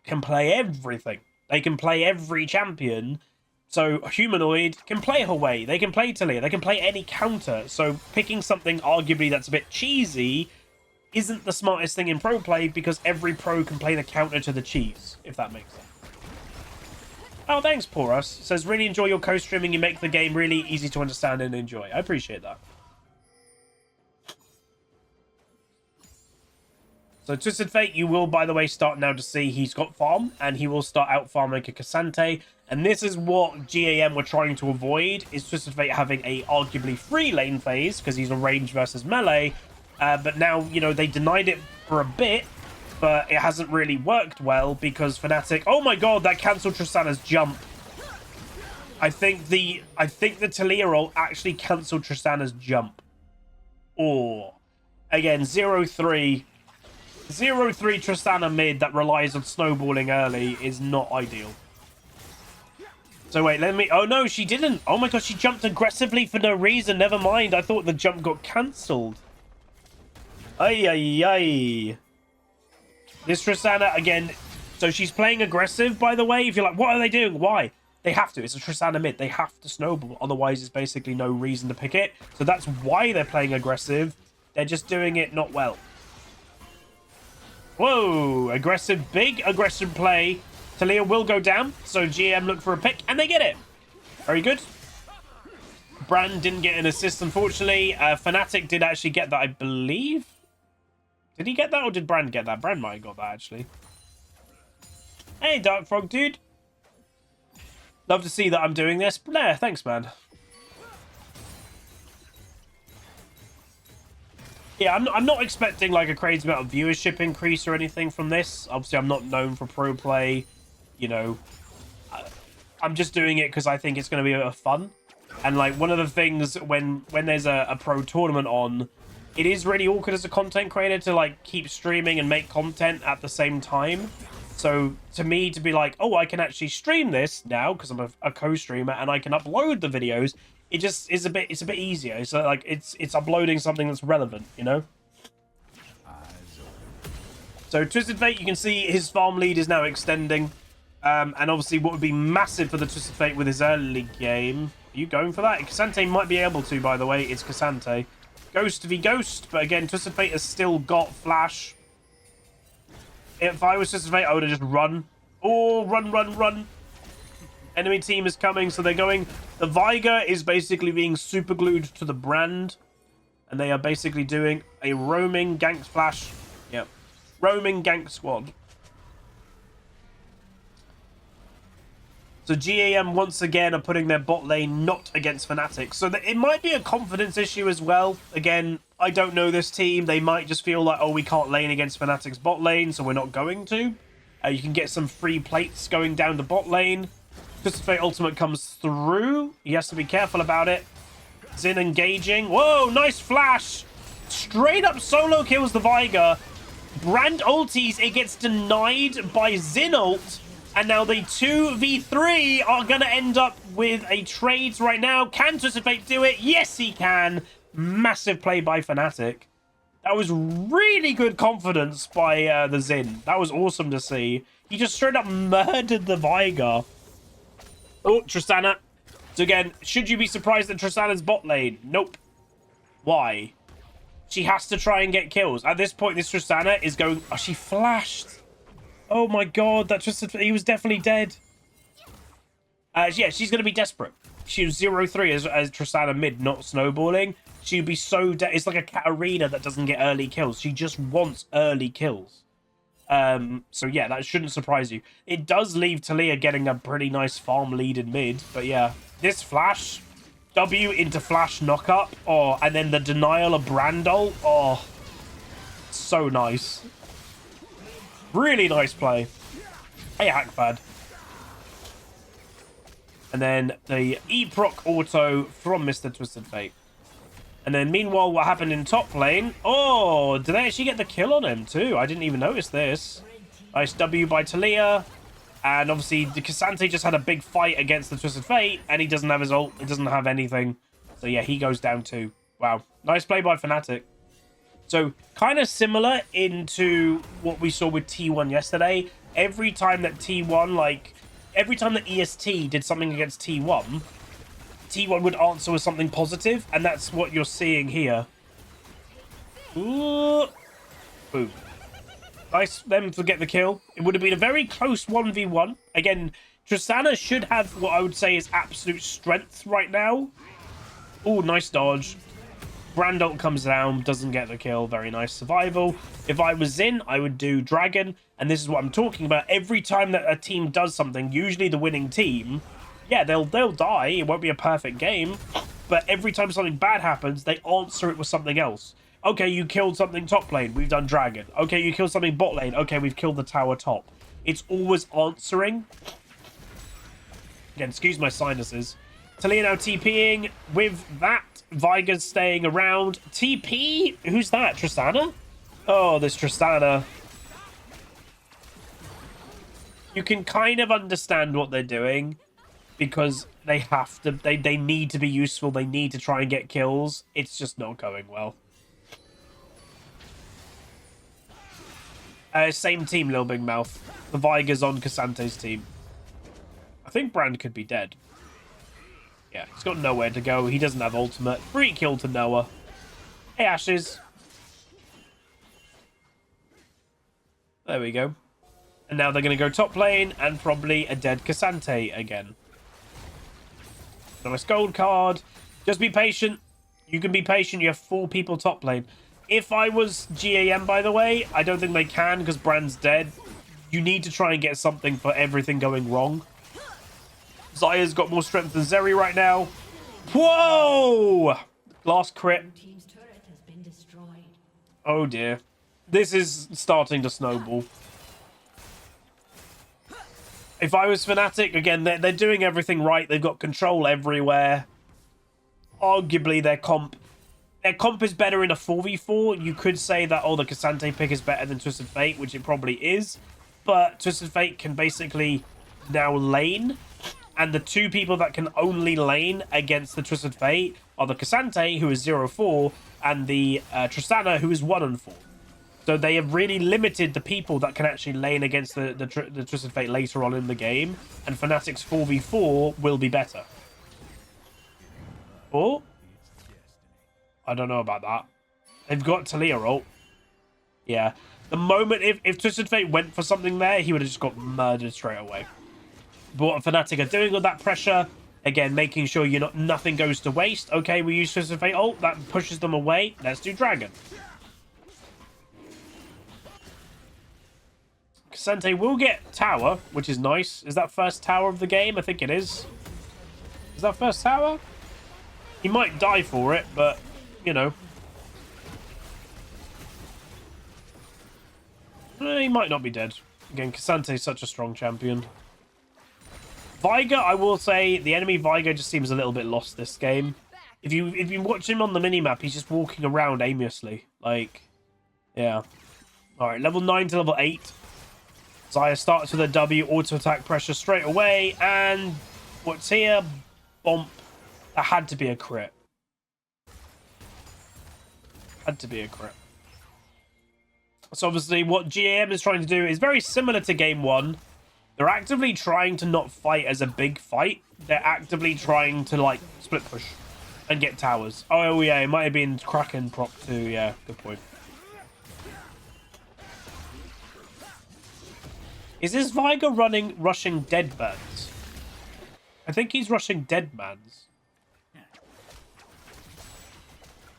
can play everything. They can play every champion. So Humanoid can play Hawei, they can play Talia, they can play any counter. So picking something arguably that's a bit cheesy isn't the smartest thing in pro play because every pro can play the counter to the cheese, if that makes sense. Oh, thanks, Porus. Says, really enjoy your co-streaming. You make the game really easy to understand and enjoy. I appreciate that. So Twisted Fate, you will, by the way, start now to see he's got farm, and he will start out farming a Cassante. And this is what GAM were trying to avoid, is Twisted Fate having a arguably free lane phase, because he's a range versus melee. But now, you know, they denied it for a bit, but it hasn't really worked well, because Fnatic... Oh my god, that cancelled Tristana's jump. I think the Talia roll actually cancelled Tristana's jump. Or, again, 0-3... 0-3 Tristana mid that relies on snowballing early is not ideal. So wait, let me... Oh no, she didn't. Oh my god, she jumped aggressively for no reason. Never mind, I thought the jump got cancelled. Ay, ay, ay. This Tristana, again... So she's playing aggressive, by the way. If you're like, what are they doing? Why? They have to. It's a Tristana mid. They have to snowball. Otherwise, it's basically no reason to pick it. So that's why they're playing aggressive. They're just doing it not well. Whoa, aggressive, big aggressive play. Talia will go down, so GM look for a pick, and they get it. Very good. Brand didn't get an assist, unfortunately. Fnatic did actually get that, I believe. Did he get that, or did Brand get that? Brand might have got that, actually. Hey, Dark Frog, dude. Love to see that I'm doing this. Nah, thanks, man. Yeah, I'm not expecting like a crazy amount of viewership increase or anything from this. Obviously, I'm not known for pro play. You know, I'm just doing it because I think it's going to be a bit of fun. And like one of the things when there's a pro tournament on, it is really awkward as a content creator to like keep streaming and make content at the same time. So to me, to be like, oh, I can actually stream this now because I'm a co-streamer and I can upload the videos. It just is it's a bit easier. So like it's uploading something that's relevant, you know? So Twisted Fate, you can see his farm lead is now extending. And obviously what would be massive for the Twisted Fate with his early game. Are you going for that? Cassante might be able to, by the way. It's Cassante. Ghost v Ghost. But again, Twisted Fate has still got Flash. If I was Twisted Fate, I would have just run. Oh, run, run, run. Enemy team is coming, so they're going... The Viger is basically being super glued to the Brand. And they are basically doing a roaming gank flash. Yep. Roaming gank squad. So GAM once again are putting their bot lane not against Fnatic. So it might be a confidence issue as well. Again, I don't know this team. They might just feel like, oh, we can't lane against Fnatic's bot lane, so we're not going to. You can get some free plates going down the bot lane. Twisted Fate ultimate comes through. He has to be careful about it. Xin engaging. Whoa, nice flash. Straight up solo kills the Viger. Brand ulties, it gets denied by Xin ult. And now the 2v3 are going to end up with a trade right now. Can Twisted Fate do it? Yes, he can. Massive play by Fnatic. That was really good confidence by the Xin. That was awesome to see. He just straight up murdered the Viger. Oh, Tristana. So again, should you be surprised that Tristana's bot lane? Nope. Why? She has to try and get kills. At this point, this Tristana is going... Oh, she flashed. Oh my god, that he was definitely dead. Yeah, she's going to be desperate. She was 0-3 as Tristana mid, not snowballing. She'd be so dead. It's like a Katarina that doesn't get early kills. She just wants early kills. So yeah, that shouldn't surprise you. It does leave Talia getting a pretty nice farm lead in mid, but yeah. This flash, W into flash knockup, oh, and then the denial of Brandol, oh, so nice. Really nice play. Hey, Hackbad. And then the E-proc auto from Mr. Twisted Fate. And then meanwhile, what happened in top lane? Oh, did they actually get the kill on him too? I didn't even notice this. Nice W by Talia. And obviously, the Cassante just had a big fight against the Twisted Fate. And he doesn't have his ult. He doesn't have anything. So yeah, he goes down too. Wow. Nice play by Fnatic. So kind of similar into what we saw with T1 yesterday. Every time that T1, like... Every time that EST did something against T1... T1 would answer with something positive, and that's what you're seeing here. Ooh. Boom. Nice them to get the kill. It would have been a very close 1v1. Again, Tristana should have what I would say is absolute strength right now. Oh, nice dodge. Brandult comes down, doesn't get the kill. Very nice survival. If I was in, I would do Dragon, and this is what I'm talking about. Every time that a team does something, usually the winning team... Yeah, they'll die. It won't be a perfect game. But every time something bad happens, they answer it with something else. Okay, you killed something top lane. We've done Dragon. Okay, you killed something bot lane. Okay, we've killed the tower top. It's always answering. Again, excuse my sinuses. Talia now TPing. With that, Viger's staying around. TP? Who's that? Tristana? Oh, this Tristana. You can kind of understand what they're doing. Because they have to, they need to be useful. They need to try and get kills. It's just not going well. Same team, Lil Big Mouth. The Viger's on Cassante's team. I think Brand could be dead. Yeah, he's got nowhere to go. He doesn't have ultimate. Free kill to Noah. Hey, Ashes. There we go. And now they're going to go top lane and probably a dead Cassante again. Nice gold card. Just be patient. You can be patient. You have 4 people top lane. If I was GAM, by the way, I don't think they can because Brand's dead. You need to try and get something for everything going wrong. Zaya's got more strength than Zeri right now. Whoa! Last crit. Oh dear. This is starting to snowball. If I was Fnatic, again, they're doing everything right. They've got control everywhere. Arguably, their comp is better in a 4v4. You could say that, oh, the Cassante pick is better than Twisted Fate, which it probably is. But Twisted Fate can basically now lane. And the 2 people that can only lane against the Twisted Fate are the Cassante, who is 0-4, and the Tristana, who is 1-4. So they have really limited the people that can actually lane against the Twisted Fate later on in the game. And Fnatic's 4v4 will be better. Oh? I don't know about that. They've got Talia ult. Yeah. The moment, if Twisted Fate went for something there, he would have just got murdered straight away. But what Fnatic are doing with that pressure, again, making sure nothing goes to waste. Okay, we use Twisted Fate ult. That pushes them away. Let's do Dragon. Cassante will get tower, which is nice. Is that first tower of the game? I think it is. Is that first tower? He might die for it, but, you know. He might not be dead. Again, Cassante is such a strong champion. Viger, I will say, the enemy Viger just seems a little bit lost this game. If you watch him on the minimap, he's just walking around aimlessly. Like, yeah. All right, level 9 to level 8. Xayah starts with a W, auto attack pressure straight away, and what's here? Bomb. That had to be a crit. Had to be a crit. So obviously what GAM is trying to do is very similar to game 1. They're actively trying to not fight as a big fight. They're actively trying to, like, split push and get towers. Oh, yeah, it might have been Kraken prop too. Yeah, good point. Is this Viger rushing dead mans? I think he's rushing dead mans. Is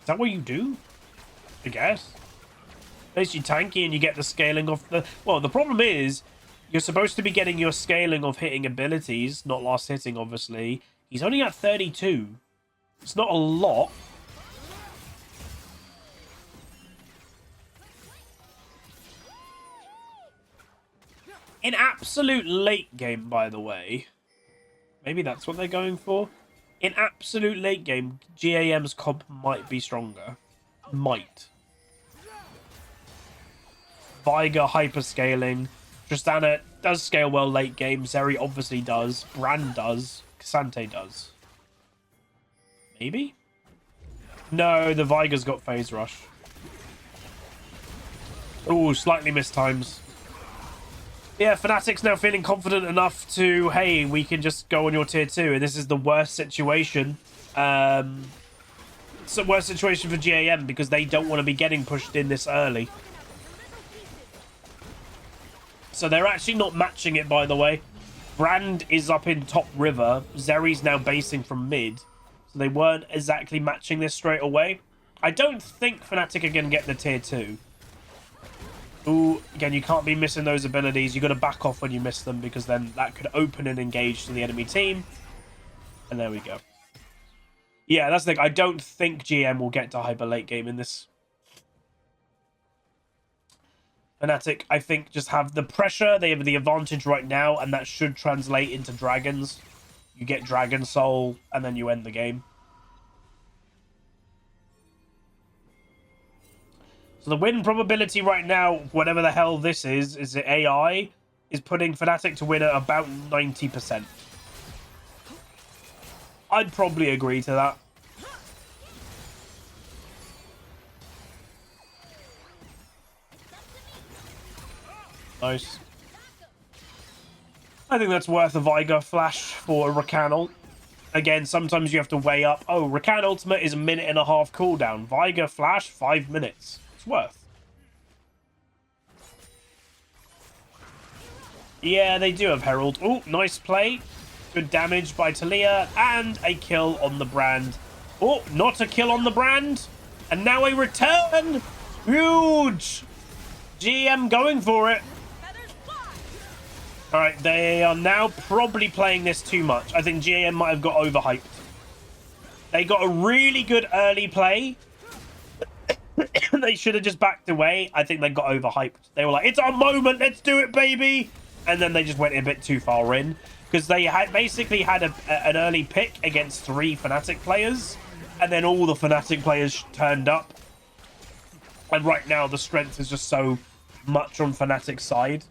that what you do? I guess. Basically tanky and you get the scaling of the... Well, the problem is you're supposed to be getting your scaling of hitting abilities, not last hitting, obviously. He's only at 32. It's not a lot. In absolute late game, by the way, maybe that's what they're going for. In absolute late game, GAM's comp might be stronger. Might. Viger hyperscaling. Tristana does scale well late game. Zeri obviously does. Brand does. Cassante does. Maybe? No, the Viger's got phase rush. Oh, slightly missed times. Yeah, Fnatic's now feeling confident enough to, hey, we can just go on your tier 2, and this is the worst situation. It's a worst situation for GAM because they don't want to be getting pushed in this early. So they're actually not matching it, by the way. Brand is up in top river. Zeri's now basing from mid. So they weren't exactly matching this straight away. I don't think Fnatic are going to get the tier 2. Ooh, again, you can't be missing those abilities. You've got to back off when you miss them because then that could open and engage to the enemy team. And there we go. Yeah, that's the thing. I don't think GM will get to hyper late game in this. Fnatic, I think, just have the pressure. They have the advantage right now, and that should translate into dragons. You get Dragon Soul, and then you end the game. So the win probability right now, whatever the hell this is it AI, is putting Fnatic to win at about 90%. I'd probably agree to that. Nice. I think that's worth a Viger flash for a Rakan ult. Again, sometimes you have to weigh up. Oh, Rakan ultimate is a 1.5 minute cooldown. Viger flash, 5 minutes. It's worth. Yeah, they do have Herald. Oh, nice play. Good damage by Talia. And a kill on the Brand. Oh, not a kill on the Brand. And now a return. Huge. GM going for it. All right, they are now probably playing this too much. I think GM might have got overhyped. They got a really good early play. They should have just backed away. I think they got overhyped. They were like, it's our moment. Let's do it, baby. And then they just went a bit too far in. Because they had basically had an early pick against 3 Fnatic players. And then all the Fnatic players turned up. And right now, the strength is just so much on Fnatic's side.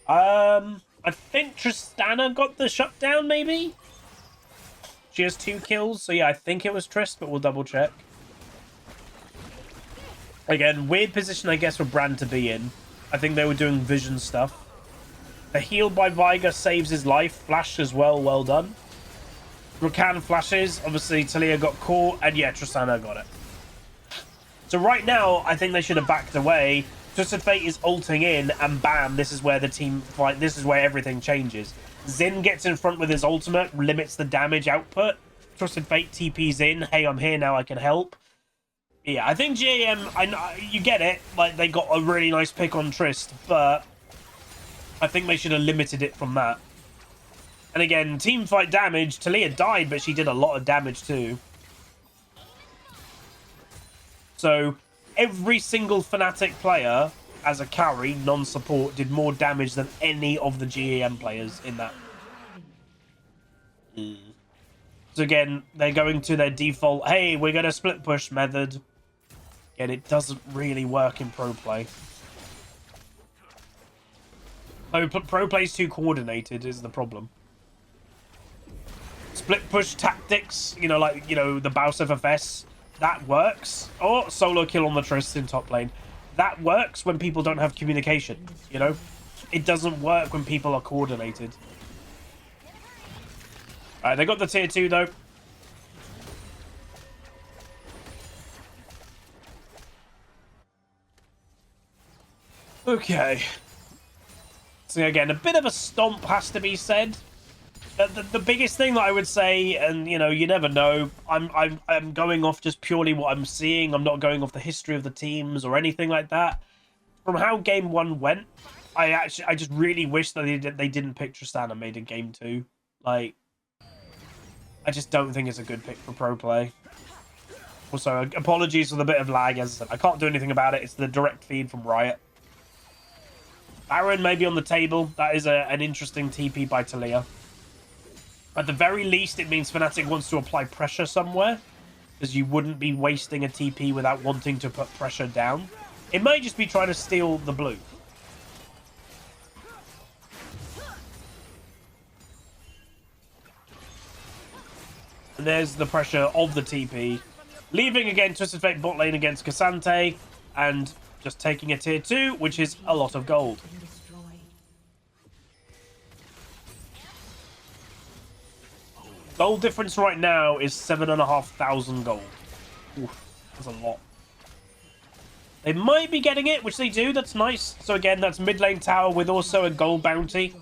I think Tristana got the shutdown, maybe? She has 2 kills. So, yeah, I think it was Trist, but we'll double check. Again, weird position, I guess, for Brand to be in. I think they were doing vision stuff. The heal by Viger saves his life. Flash as well. Well done. Rakan flashes. Obviously, Talia got caught. And, yeah, Tristana got it. So, right now, I think they should have backed away. Twisted Fate is ulting in, and bam, this is where the team fight. This is where everything changes. Xin gets in front with his ultimate, limits the damage output. Twisted Fate TP's in. Hey, I'm here now. I can help. Yeah, I think GAM, you get it. Like, they got a really nice pick on Trist, but I think they should have limited it from that. And again, team fight damage. Talia died, but she did a lot of damage too. So every single Fnatic player as a carry, non-support, did more damage than any of the GAM players in that. So again, they're going to their default, hey, we're going to split push method. And it doesn't really work in pro play. Pro play is too coordinated is the problem. Split push tactics, you know, like, you know, the Baus FFS, that works. Or solo kill on the Trist in top lane. That works when people don't have communication, you know? It doesn't work when people are coordinated. Alright, they got the tier 2 though. Okay. So again, a bit of a stomp has to be said. The biggest thing that I would say, and you know, you never know. I'm going off just purely what I'm seeing. I'm not going off the history of the teams or anything like that. From how game 1 went, I just really wish that they didn't pick Tristana made in game 2. Like, I just don't think it's a good pick for pro play. Also, apologies for the bit of lag. As I said, I can't do anything about it. It's the direct feed from Riot. Baron may be on the table. That is an interesting TP by Talia. At the very least, it means Fnatic wants to apply pressure somewhere, because you wouldn't be wasting a TP without wanting to put pressure down. It might just be trying to steal the blue. And there's the pressure of the TP. Leaving again Twisted Fate bot lane against Cassante, and just taking a tier 2, which is a lot of gold. Gold difference right now is 7,500 gold. Oof, that's a lot. They might be getting it, which they do. That's nice. So again, that's mid lane tower with also a gold bounty.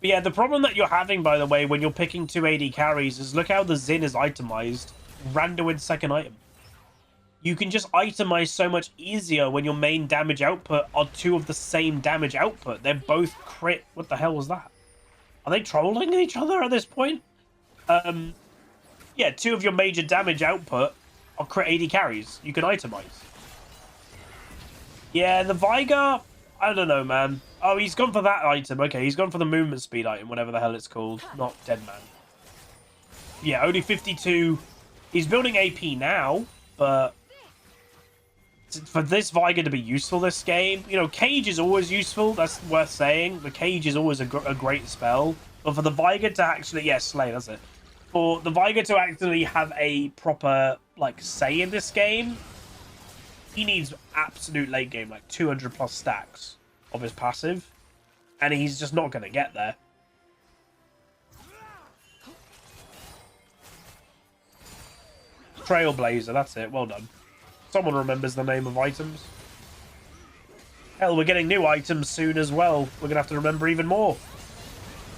But yeah, the problem that you're having, by the way, when you're picking 2 AD carries is look how the Xin is itemized. Randuin's second item. You can just itemize so much easier when your main damage output are 2 of the same damage output. They're both crit. What the hell was that? Are they trolling each other at this point? Yeah, 2 of your major damage output are crit AD carries. You can itemize. Yeah, the Veigar, I don't know, man. Oh, he's gone for that item. Okay, he's gone for the movement speed item, whatever the hell it's called. Not Dead Man. Yeah, only 52. He's building AP now, but for this Veigar to be useful this game, you know, Cage is always useful. That's worth saying. The Cage is always a great spell. But for the Veigar to actually... Yeah, Slay, that's it. For the Veigar to actually have a proper, like, say in this game, he needs absolute late game, like 200 plus stacks of his passive. And he's just not going to get there. Trailblazer, that's it. Well done. Someone remembers the name of items. Hell, we're getting new items soon as well. We're going to have to remember even more.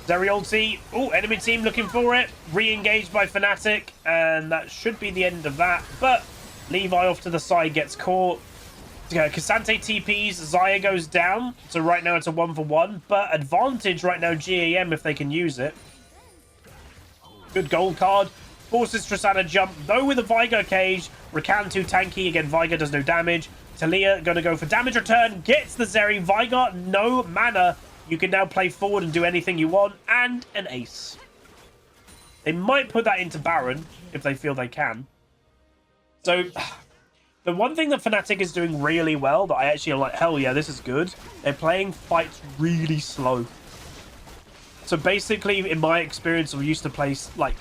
Zeri ulti. Oh, enemy team looking for it. Re-engaged by Fnatic. And that should be the end of that. But Levi off to the side gets caught. Cassante TPs. Xayah goes down. So right now it's a 1-for-1. But advantage right now GAM if they can use it. Good gold card. Forces Tristana jump, though with a Veigar cage. Rakan too tanky. Again, Veigar does no damage. Talia going to go for damage return. Gets the Zeri. Veigar, no mana. You can now play forward and do anything you want. And an ace. They might put that into Baron if they feel they can. So, the one thing that Fnatic is doing really well that I actually am like, hell yeah, this is good. They're playing fights really slow. So basically, in my experience, I used to play like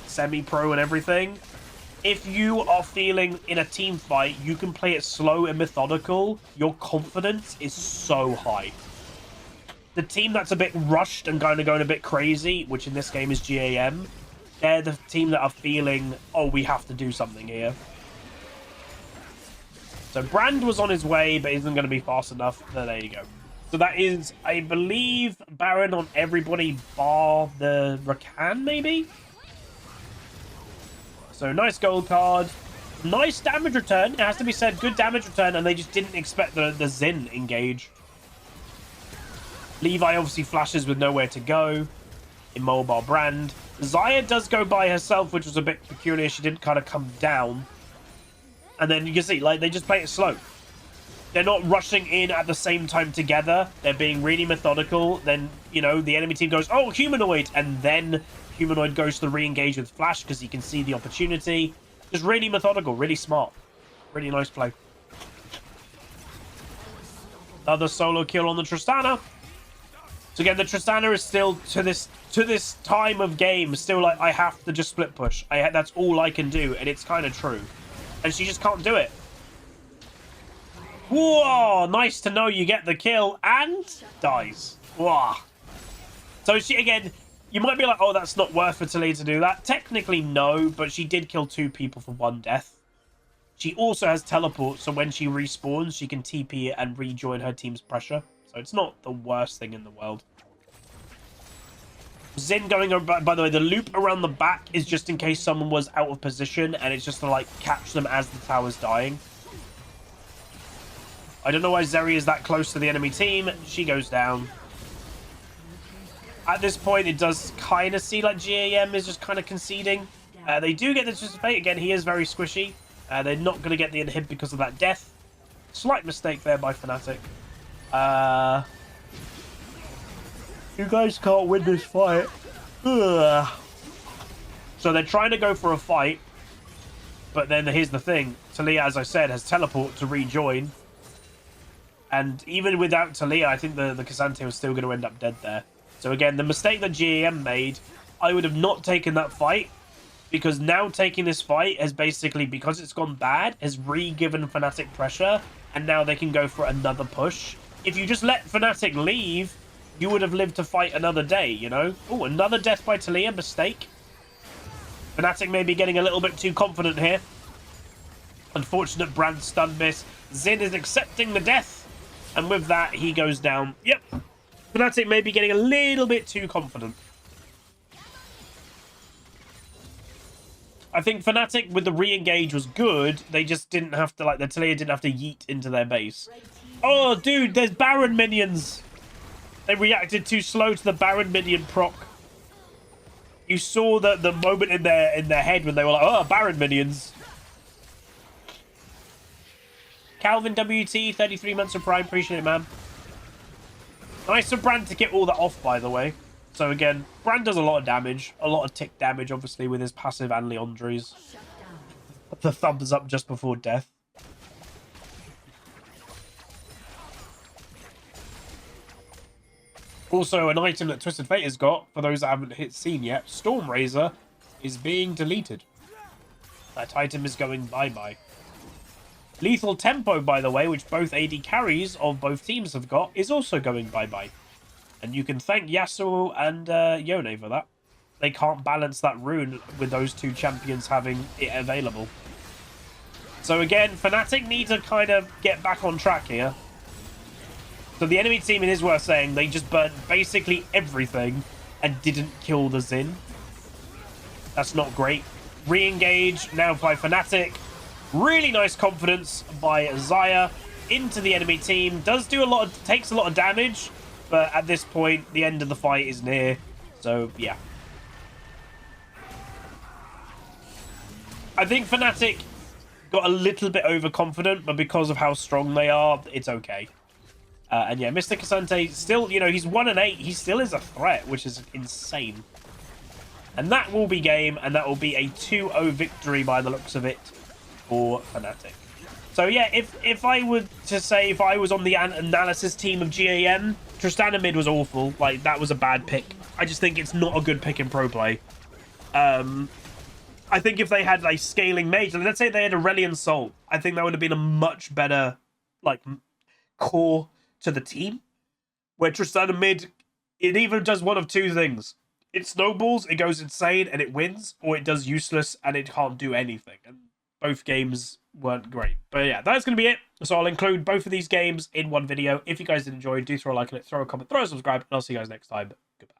semi-pro and everything. If you are feeling in a team fight, you can play it slow and methodical. Your confidence is so high. The team that's a bit rushed and kind of going a bit crazy, which in this game is GAM, they're the team that are feeling, oh, we have to do something here. So Brand was on his way, but isn't going to be fast enough. So there you go. So that is, I believe, Baron on everybody bar the Rakan, maybe? So nice gold card. Nice damage return. It has to be said, good damage return, and they just didn't expect the Xin engage. Levi obviously flashes with nowhere to go. Immobile Brand. Xayah does go by herself, which was a bit peculiar. She didn't kind of come down. And then you can see, like, they just play it slow. they're not rushing in at the same time together. They're being really methodical. Then, you know, the enemy team goes, oh, humanoid. And then humanoid goes to re-engage with Flash because he can see the opportunity. Just really methodical, really smart. Really nice play. Another solo kill on the Tristana. So again, the Tristana is still, to this time of game, still like, I have to just split push. That's all I can do. And it's kind of true. And she just can't do it. Whoa, nice to know you get the kill and dies. Whoa. So she, again, you might be like, oh, that's not worth for Talia to do that. Technically, no, but she did kill 2 people for 1 death. She also has teleport, so when she respawns, she can TP and rejoin her team's pressure. So it's not the worst thing in the world. Xin going over, by the way, the loop around the back is just in case someone was out of position, and it's just to, like, catch them as the tower's dying. I don't know why Zeri is that close to the enemy team. She goes down. At this point, it does kind of see like GAM is just kind of conceding. They do get the Anticipate. Again, he is very squishy. They're not going to get the inhib because of that death. Slight mistake there by Fnatic. You guys can't win this fight. Ugh. So they're trying to go for a fight. But then here's the thing. Talia, as I said, has teleport to rejoin. And even without Talia, I think the K'Sante was still going to end up dead there. So again, the mistake that GAM made, I would have not taken that fight. Because now taking this fight has basically, because it's gone bad, has re-given Fnatic pressure. And now they can go for another push. If you just let Fnatic leave, you would have lived to fight another day, you know? Oh, another death by Talia, mistake. Fnatic may be getting a little bit too confident here. Unfortunate brand stun miss. Xin is accepting the death. And with that, he goes down. Yep. Fnatic may be getting a little bit too confident. I think Fnatic with the re-engage was good. They just didn't have to, like, the Talia didn't have to yeet into their base. Oh, dude, there's Baron minions. They reacted too slow to the Baron minion proc. You saw the moment in their head when they were like, oh, Baron minions. Calvin WT, 33 months of Prime. Appreciate it, man. Nice of Brand to get all that off, by the way. So again, Brand does a lot of damage. A lot of tick damage, obviously, with his passive and Leandre's. The thumbs up just before death. Also, an item that Twisted Fate has got, for those that haven't seen yet, Stormrazor is being deleted. That item is going bye-bye. Lethal Tempo, by the way, which both AD carries of both teams have got, is also going bye-bye. And you can thank Yasuo and Yone for that. They can't balance that rune with those 2 champions having it available. So again, Fnatic need to kind of get back on track here. So the enemy team, it is worth saying, they just burnt basically everything and didn't kill the Xin. That's not great. Re-engage now by Fnatic. Really nice confidence by Xayah into the enemy team. Does do a lot of, takes a lot of damage, but at this point, the end of the fight is near. So, yeah. I think Fnatic got a little bit overconfident, but because of how strong they are, it's okay. And yeah, Mr. K'Sante still, you know, he's 1-8. He still is a threat, which is insane. And that will be game, and that will be a 2-0 victory by the looks of it for Fnatic. So yeah, if I were to say, if I was on the analysis team of GAM, Tristana mid was awful. Like, that was a bad pick. I just think it's not a good pick in pro play. I think if they had like scaling mage, let's say they had Aurelion Soul, I think that would have been a much better like core to the team. Where Tristana mid, it either does one of 2 things. It snowballs, it goes insane, and it wins, or it does useless and it can't do anything. And both games weren't great. But yeah, that's going to be it. So I'll include both of these games in one video. If you guys did enjoy, do throw a like on it, throw a comment, throw a subscribe, and I'll see you guys next time. Goodbye.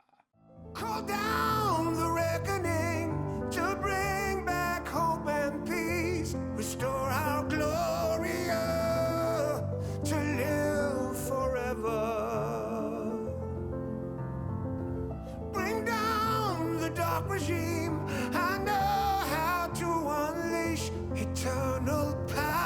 Call down the reckoning to bring back hope and peace. Restore our glory to live forever. Bring down the dark regime. I know how to unleash eternal power.